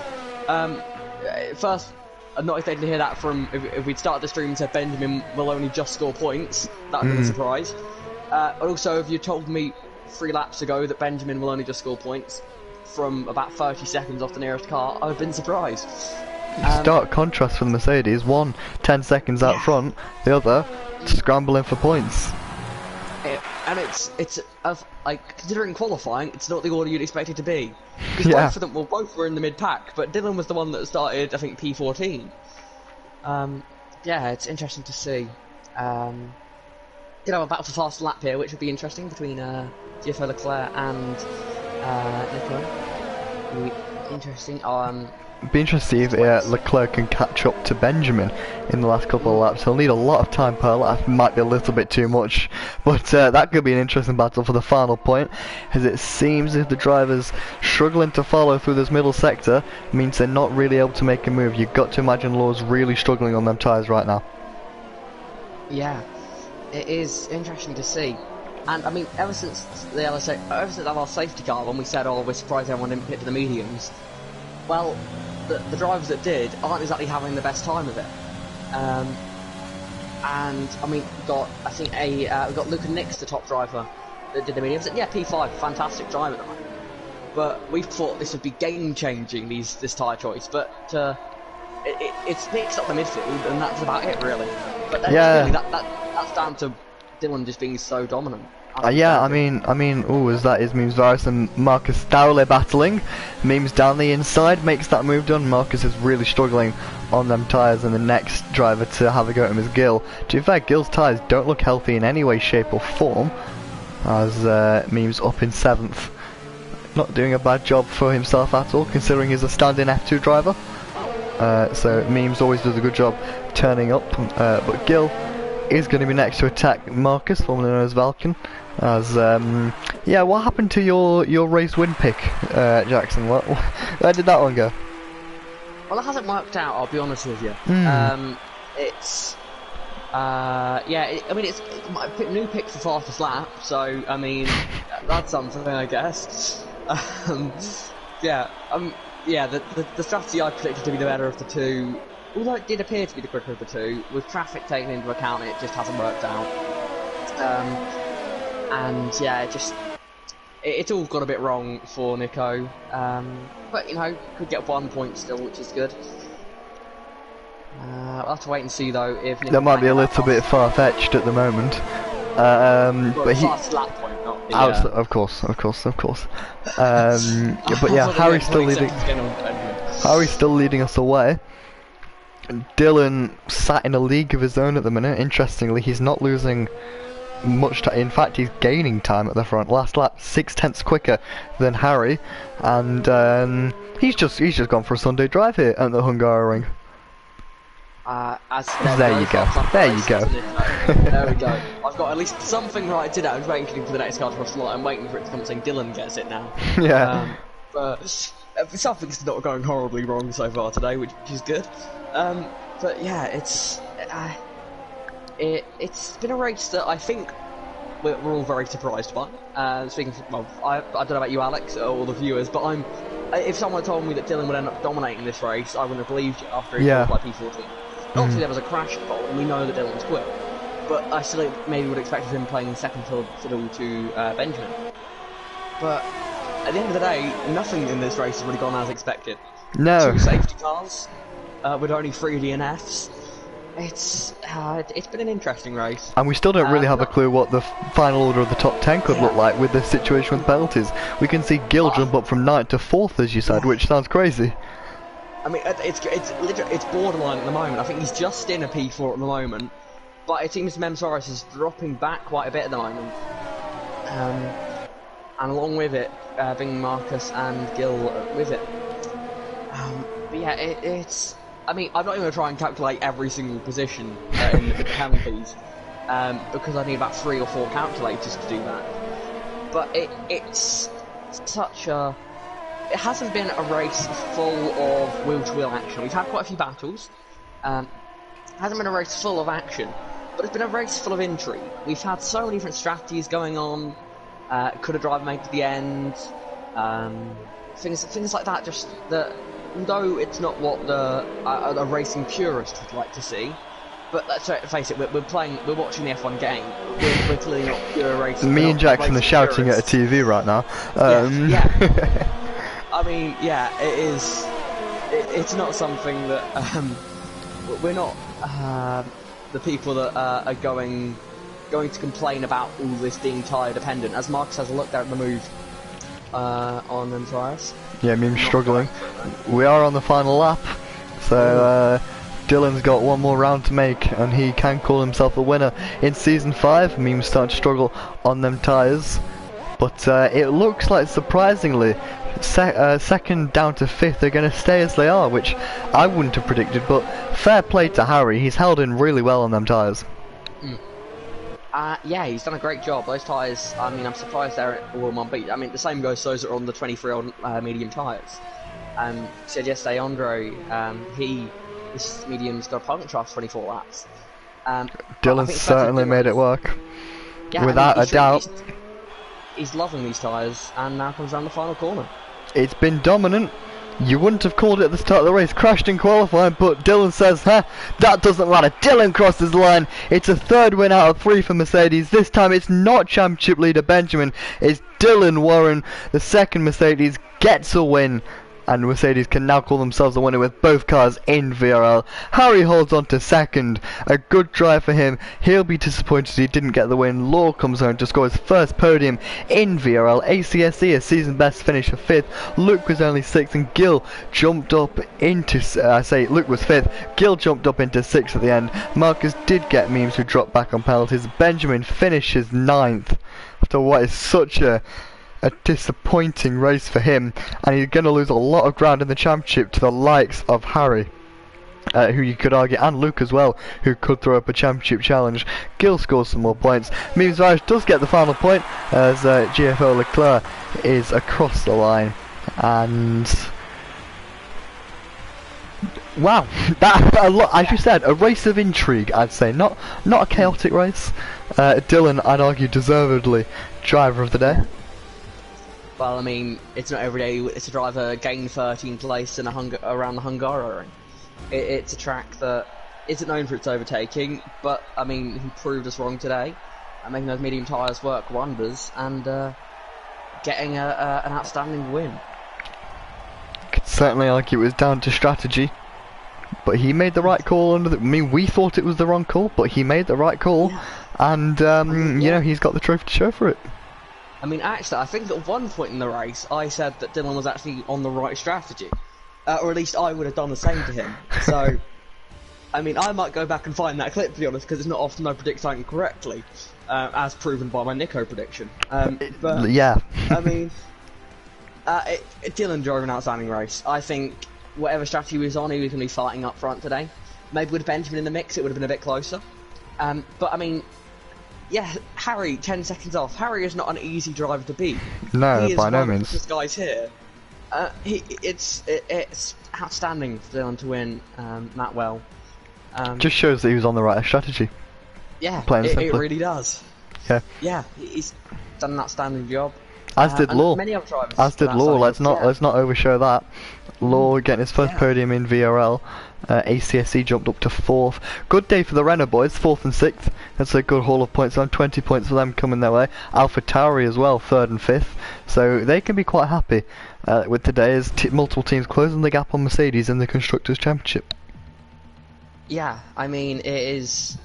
First, I'm not expecting to hear that from, if we'd started the stream and said Benjamin will only just score points, that would have been a surprise. Also, if you told me 3 laps ago that Benjamin will only just score points from about 30 seconds off the nearest car, I would have been surprised. Stark contrast for the Mercedes, one 10 seconds out front, the other scrambling for points. And it's like, considering qualifying, it's not the order you'd expect it to be. Because both of them, well, both were in the mid-pack, but Dylan was the one that started, I think, P14. Yeah, it's interesting to see. A battle for fast lap here, which would be interesting between GFO Leclerc and Nico. Interesting. Be interesting to see if Leclerc can catch up to Benjamin in the last couple of laps. He'll need a lot of time per lap, might be a little bit too much, but that could be an interesting battle for the final point, as it seems if the drivers struggling to follow through this middle sector means they're not really able to make a move. You've got to imagine Law's really struggling on them tyres right now. Yeah, it is interesting to see. And I mean, ever since our safety car, when we said, oh, we're surprised everyone didn't pit to the mediums, well, the drivers that did aren't exactly having the best time of it. And I mean, we got Luke and Nick's the top driver that did the mediums. Yeah, P5, fantastic driver at the moment. But we thought this would be game changing, this tyre choice. But it's mixed up the midfield, and that's about it really. But then really, that's down to Dylan just being so dominant. Yeah, I mean, as that is Memes Virus and Marcus Dowley battling. Memes down the inside, makes that move done. Marcus is really struggling on them tyres, and the next driver to have a go at him is Gil. To be fair, Gil's tyres don't look healthy in any way, shape or form, as Memes up in 7th. Not doing a bad job for himself at all, considering he's a stand-in F2 driver. So Memes always does a good job turning up, but Gil is going to be next to attack Marcus, formerly known as Valken. As yeah, what happened to your race win pick, Jackson? Where did that one go? Well, it hasn't worked out. I'll be honest with you. It's I mean, it's my new pick for fastest lap. So I mean, that's something, I guess. Yeah, the strategy I predicted to be the better of the two, although it did appear to be the quicker of the two, with traffic taken into account, it just hasn't worked out. And yeah, it's all got a bit wrong for Nico. But you know, could get 1 point still, which is good. We'll have to wait and see though if Nico that might be a little bit far-fetched at the moment. But he. Lap point, not the, Of course. But yeah, Harry's still leading. Harry's still leading us away. Dylan sat in a league of his own at the minute. Interestingly, he's not losing much time. In fact, he's gaining time at the front. Last lap, 6/10 quicker than Harry, and he's just gone for a Sunday drive here at the Hungary. There you go. There you go. There we go. I've got at least something right today. I was waiting for the next car to cross the line. I'm waiting for it to come saying Dylan gets it now. Yeah. But something's not going horribly wrong so far today, which is good. But yeah, it's been a race that I think we're all very surprised by. Speaking of, well, I don't know about you, Alex, or all the viewers, but if someone told me that Dylan would end up dominating this race, I wouldn't have believed it after he fought by P14. Obviously there was a crash involved, and we know that Dylan's quick, but I still maybe would expect him playing second fiddle to Benjamin. But at the end of the day, nothing in this race has really gone as expected. No. 2 safety cars, with only 3 DNFs. It's been an interesting race. And we still don't really have a clue what the final order of the top 10 could look like with this situation with penalties. We can see Gil jump up from 9th to 4th, as you said, which sounds crazy. I mean, it's borderline at the moment. I think he's just in a P4 at the moment, but it seems Memsaurus is dropping back quite a bit at the moment. And along with it, bringing Marcus and Gil with it. But yeah, it's. I mean, I'm not even going to try and calculate every single position in the penalties, because I need about 3 or 4 calculators to do that. But it's such a. It hasn't been a race full of wheel-to-wheel action. We've had quite a few battles. It hasn't been a race full of action, but it's been a race full of intrigue. We've had so many different strategies going on. Could a driver make it to the end? Things like that. Just that, though it's not what a racing purist would like to see. But let's face it, we're watching the F1 game. We're clearly not pure racing. Me and Jackson are shouting at a TV right now. Yeah. I mean, yeah, it is. It's not something that we're not the people that are going to complain about all this being tyre dependent. As Marcus has a look there at the move on them tyres. Yeah, Meme's struggling. We are on the final lap, so Dylan's got one more round to make, and he can call himself a winner in Season 5. Meme's starting to struggle on them tyres, but it looks like, surprisingly, second down to 5th are going to stay as they are, which I wouldn't have predicted, but fair play to Harry. He's held in really well on them tyres. Yeah, he's done a great job. Those tyres, I mean, I'm surprised they're all in one beat. I mean, the same goes for those that are on the 23-year-old medium tyres. Said yesterday, Andre, this medium's got a parking charge 24 laps. Dylan certainly made it work. Yeah, without a doubt. He's loving these tyres, and now comes around the final corner. It's been dominant. You wouldn't have called it at the start of the race, crashed in qualifying, but Dylan says, that doesn't matter. Dylan crosses the line. It's a third win out of 3 for Mercedes. This time it's not championship leader Benjamin, it's Dylan Warren. The second Mercedes gets a win, and Mercedes can now call themselves the winner with both cars in VRL. Harry holds on to second, a good drive for him. He'll be disappointed he didn't get the win. Law comes home to score his first podium in VRL. ACSE, a season best finish for 5th. Luke was only 6th, and Gil jumped up into, Luke was 5th, Gil jumped up into 6th at the end. Marcus did get memes who dropped back on penalties. Benjamin finishes 9th after what is such a disappointing race for him, and he's going to lose a lot of ground in the championship to the likes of Harry, who you could argue, and Luke as well, who could throw up a championship challenge. Gil scores some more points. Memes Virus does get the final point as GFO Leclerc is across the line, and wow, that a lot, as you said, a race of intrigue. I'd say not a chaotic race. Dylan, I'd argue, deservedly driver of the day. Well, I mean, it's not every day it's a driver gain 13th place in around the Hungary ring. It's a track that isn't known for its overtaking, but I mean, he proved us wrong today, making those medium tyres work wonders, and getting an outstanding win. Could certainly argue it was down to strategy, but he made the right call. I mean, we thought it was the wrong call, but he made the right call, yeah. And you know, he's got the trophy to show for it. I mean, actually, I think at one point in the race, I said that Dylan was actually on the right strategy. Or at least I would have done the same to him. So, I mean, I might go back and find that clip, to be honest, because it's not often I predict something correctly, as proven by my Nico prediction. But, yeah. I mean, Dylan drove an outstanding race. I think whatever strategy he was on, he was going to be fighting up front today. Maybe with Benjamin in the mix, it would have been a bit closer. But, I mean, yeah, Harry, 10 seconds off. Harry is not an easy driver to beat. No, by no means. This guy's here. It's outstanding for Dylan to win that well. Just shows that he was on the right strategy. Yeah, it really does. Yeah. Yeah, he's done an outstanding job. As did Law. Many other drivers. As did Law. Let's not overshow that. Law getting his first podium in VRL. ACSE jumped up to 4th. Good day for the Renault boys, 4th and 6th. That's a good haul of points on. 20 points for them coming their way. Alpha Tauri as well, 3rd and 5th. So they can be quite happy with today as multiple teams closing the gap on Mercedes in the Constructors' Championship. Yeah, I mean, it's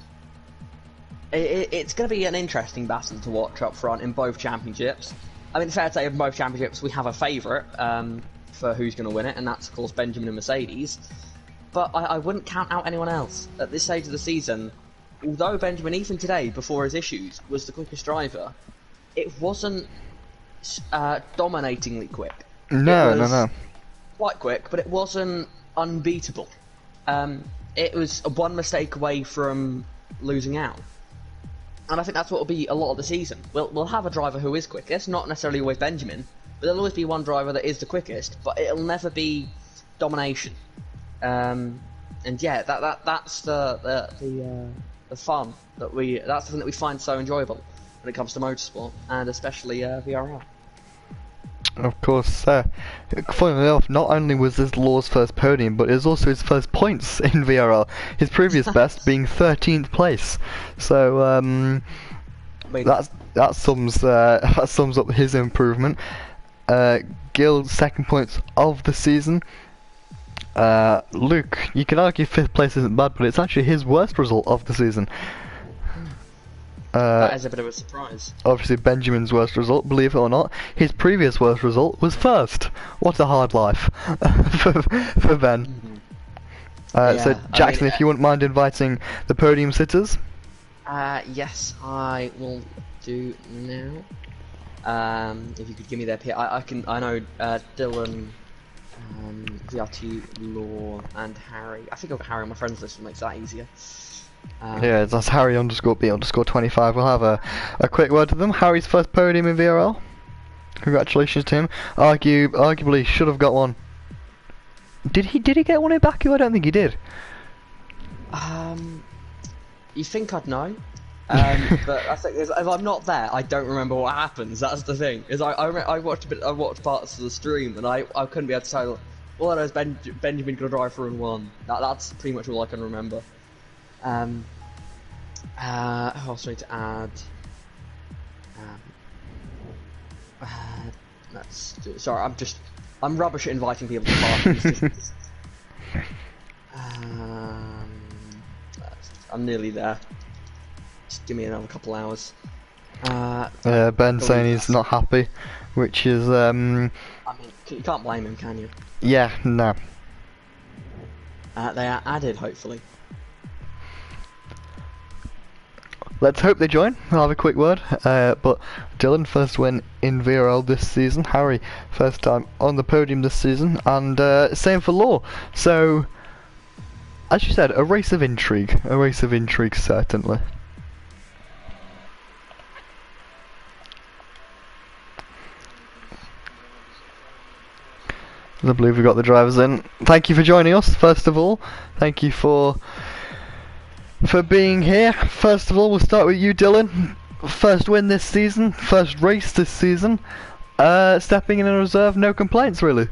going to be an interesting battle to watch up front in both championships. I mean, it's fair to say in both championships we have a favourite for who's going to win it, and that's, of course, Benjamin and Mercedes. But I wouldn't count out anyone else. At this stage of the season, although Benjamin, even today, before his issues, was the quickest driver, it wasn't dominatingly quick. No. Quite quick, but it wasn't unbeatable. It was one mistake away from losing out. And I think that's what will be a lot of the season. We'll have a driver who is quick. It's not necessarily always Benjamin, but there'll always be one driver that is the quickest, but it'll never be domination. And yeah, that's the fun that that's the thing that we find so enjoyable when it comes to motorsport, and especially VRL. Of course, funnily enough, not only was this Law's first podium, but it was also his first points in VRL. His previous best being 13th place. So that sums up his improvement. Gil's second points of the season. Luke, you can argue 5th place isn't bad, but it's actually his worst result of the season. That is a bit of a surprise. Obviously Benjamin's worst result, believe it or not, his previous worst result was 1st. What a hard life for Ben. So Jackson, if you wouldn't mind inviting the podium sitters. Yes, I will do now. If you could give me their pick, I know Dylan, VRT, Law, and Harry. I think I've got Harry on my friends list, which makes that easier. Yeah, that's Harry _B 25. We'll have a quick word to them. Harry's first podium in VRL. Congratulations to him. Arguably should have got one. Did he get one in Baku? I don't think he did. You think I'd know? But I think if I'm not there, I don't remember what happens. That's the thing. I watched parts of the stream, and I couldn't be able to tell all I know is Benjamin got a drive through and won. That's pretty much all I can remember. Who else do I need to add? Sorry, I'm rubbish at inviting people to parties. I'm nearly there. Just give me another couple hours. Ben saying he's not happy, which is I mean, you can't blame him, can you? yeah, no. They are added, hopefully. Let's hope they join. I'll have a quick word. But Dylan, first win in VRL this season. Harry, first time on the podium this season. And same for Law. So, as you said, a race of intrigue. A race of intrigue, certainly. I believe we got the drivers in. Thank you for joining us, first of all. Thank you for being here. First of all, we'll start with you, Dylan. First win this season, first race this season. Stepping in a reserve, no complaints, really.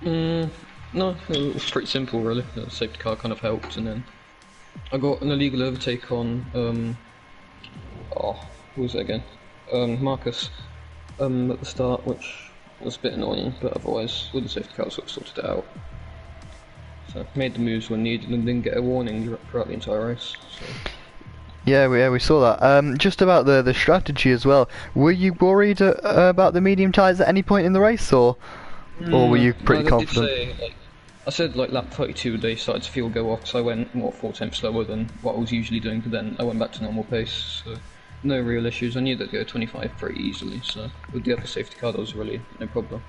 No, it was pretty simple, really. The safety car kind of helped, and then I got an illegal overtake on, who was it again? Marcus, at the start, which was a bit annoying, but otherwise, with the safety car, sort of sorted it out. So made the moves when needed and didn't get a warning throughout the entire race. So. Yeah, we saw that. Just about the strategy as well. Were you worried about the medium tyres at any point in the race, or were you pretty confident? I said lap 32 they started to feel go off, so I went 4 tenths slower than what I was usually doing, but then I went back to normal pace. So no real issues. I knew they'd go 25 pretty easily, so with the other safety car that was really no problem.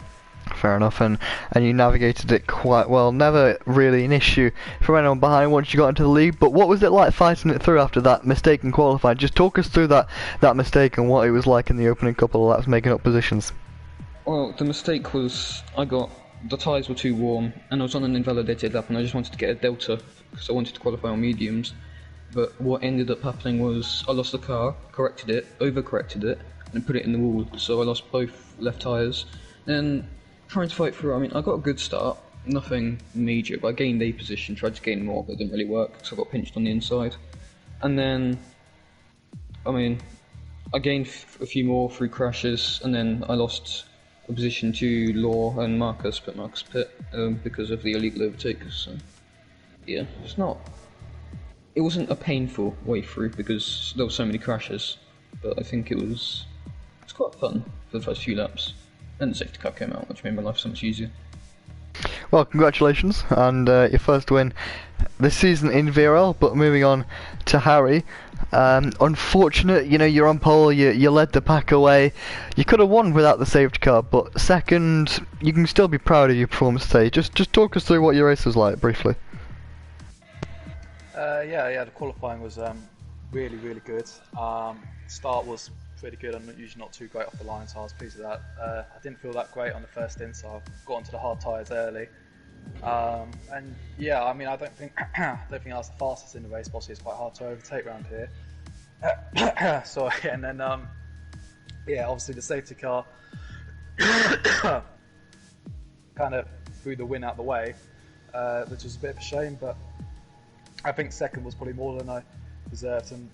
Fair enough, and you navigated it quite well. Never really an issue from anyone behind once you got into the lead. But what was it like fighting it through after that mistake in qualifying? Just talk us through that mistake and what it was like in the opening couple of laps, making up positions. Well, the mistake was the tyres were too warm, and I was on an invalidated lap, and I just wanted to get a delta because I wanted to qualify on mediums. But what ended up happening was I lost the car, corrected it, overcorrected it, and put it in the wall. So I lost both left tyres. Then trying to fight through, I mean, I got a good start, nothing major, but I gained a position, tried to gain more, but it didn't really work, so I got pinched on the inside. And then, I mean, I gained a few more through crashes, and then I lost a position to Law and Marcus, but Marcus pit, because of the illegal overtakers, so, yeah, it wasn't a painful way through, because there were so many crashes, but I think it's quite fun for the first few laps. And the safety car came out, which made my life so much easier. Well, congratulations, and your first win this season in VRL. But moving on to Harry, unfortunate, you're on pole, you led the pack away. You could have won without the safety car, but second, you can still be proud of your performance today. Just talk us through what your race was like, briefly. Yeah, the qualifying was really, really good. Start was pretty good. I'm usually not too great off the line, so I was pleased with that. I didn't feel that great on the first stint, so I got onto the hard tyres early. And yeah, I mean, I don't think I was the fastest in the race. Obviously, it's quite hard to overtake around here. Sorry, and then yeah, obviously the safety car kind of threw the win out the way, which was a bit of a shame. But I think second was probably more than I deserved, and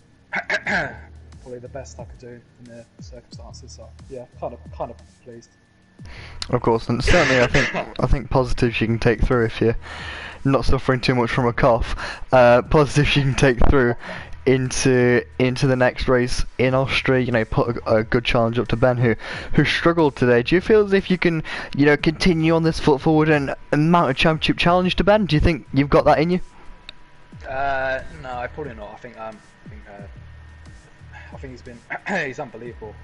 probably the best I could do in the circumstances. So yeah, kind of pleased. Of course, and certainly I think positives you can take through if you're not suffering too much from a cough. Positives you can take through into the next race in Austria. Put a good challenge up to Ben, who struggled today. Do you feel as if you can continue on this foot forward and mount a championship challenge to Ben? Do you think you've got that in you? No, probably not. I think he's unbelievable.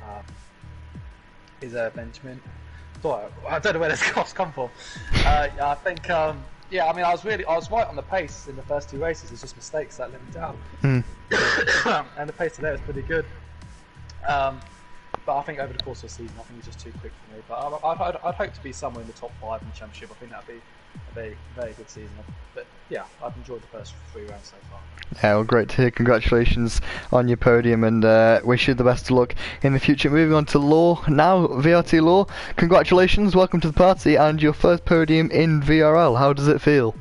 He's Benjamin. I don't know where this cough's come from. I think, yeah, I mean, I was right on the pace in the first two races. It's just mistakes that let me down. And the pace today was pretty good. But I think over the course of the season, I think he's just too quick for me. But I'd hope to be somewhere in the top 5 in the championship. I think that'd be a very good season. But yeah, I've enjoyed the first 3 rounds so far. Yeah, well, great to hear. Congratulations on your podium, and wish you the best of luck in the future. Moving on to Law now, VRT Law. Congratulations, welcome to the party, and your first podium in VRL. How does it feel?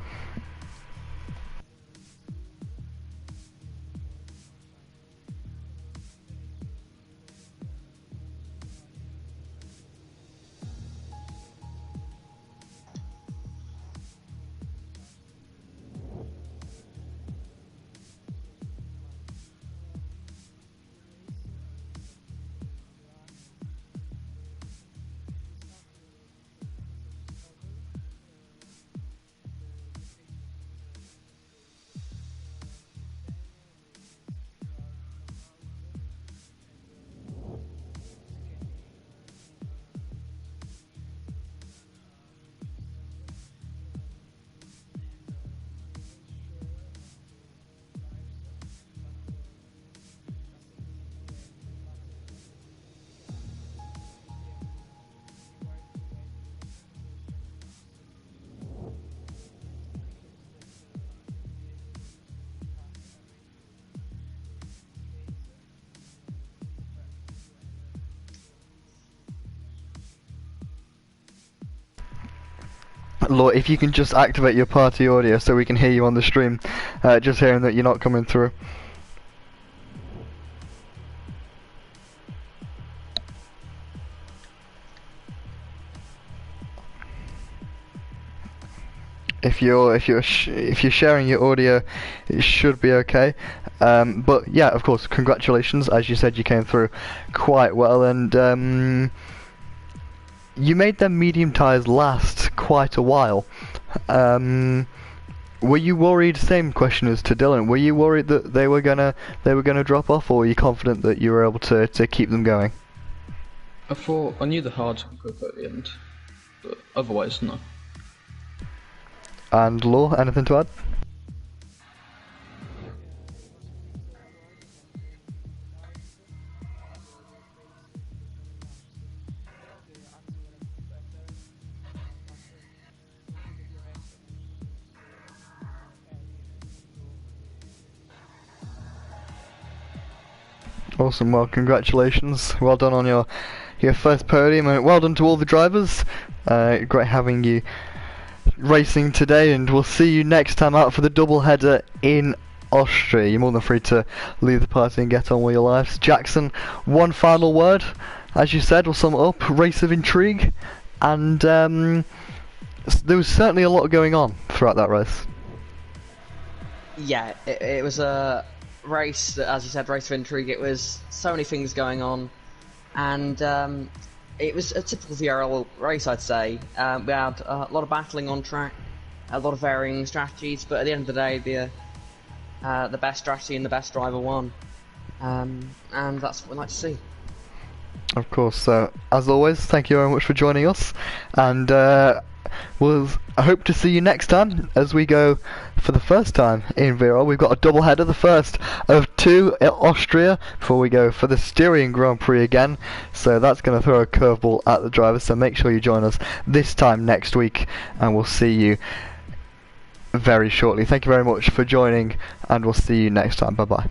Law, if you can just activate your party audio so we can hear you on the stream. Just hearing that you're not coming through. If you're sharing your audio, it should be okay. But yeah, of course, congratulations. As you said, you came through quite well, and you made them medium tyres last quite a while. Were you worried? Same question as to Dylan. Were you worried that they were gonna drop off, or were you confident that you were able to keep them going? I knew the hards would go at the end, but otherwise no. And Law, anything to add? Awesome, well congratulations, well done on your first podium, and well done to all the drivers. Great having you racing today, and we'll see you next time out for the double header in Austria. You're more than free to leave the party and get on with your lives. Jackson, one final word, as you said, we'll sum it up, race of intrigue, and there was certainly a lot going on throughout that race. Yeah, it was a race, as you said, race of intrigue. It was so many things going on, and it was a typical VRL race, I'd say. We had a lot of battling on track, a lot of varying strategies, but at the end of the day, the best strategy and the best driver won, and that's what we like to see. Of course, as always, thank you very much for joining us, and I hope to see you next time as we go for the first time in VRL. We've got a double header, the first of 2 at Austria, before we go for the Styrian Grand Prix again. So that's going to throw a curveball at the drivers, so make sure you join us this time next week, and we'll see you very shortly. Thank you very much for joining, and we'll see you next time. Bye bye.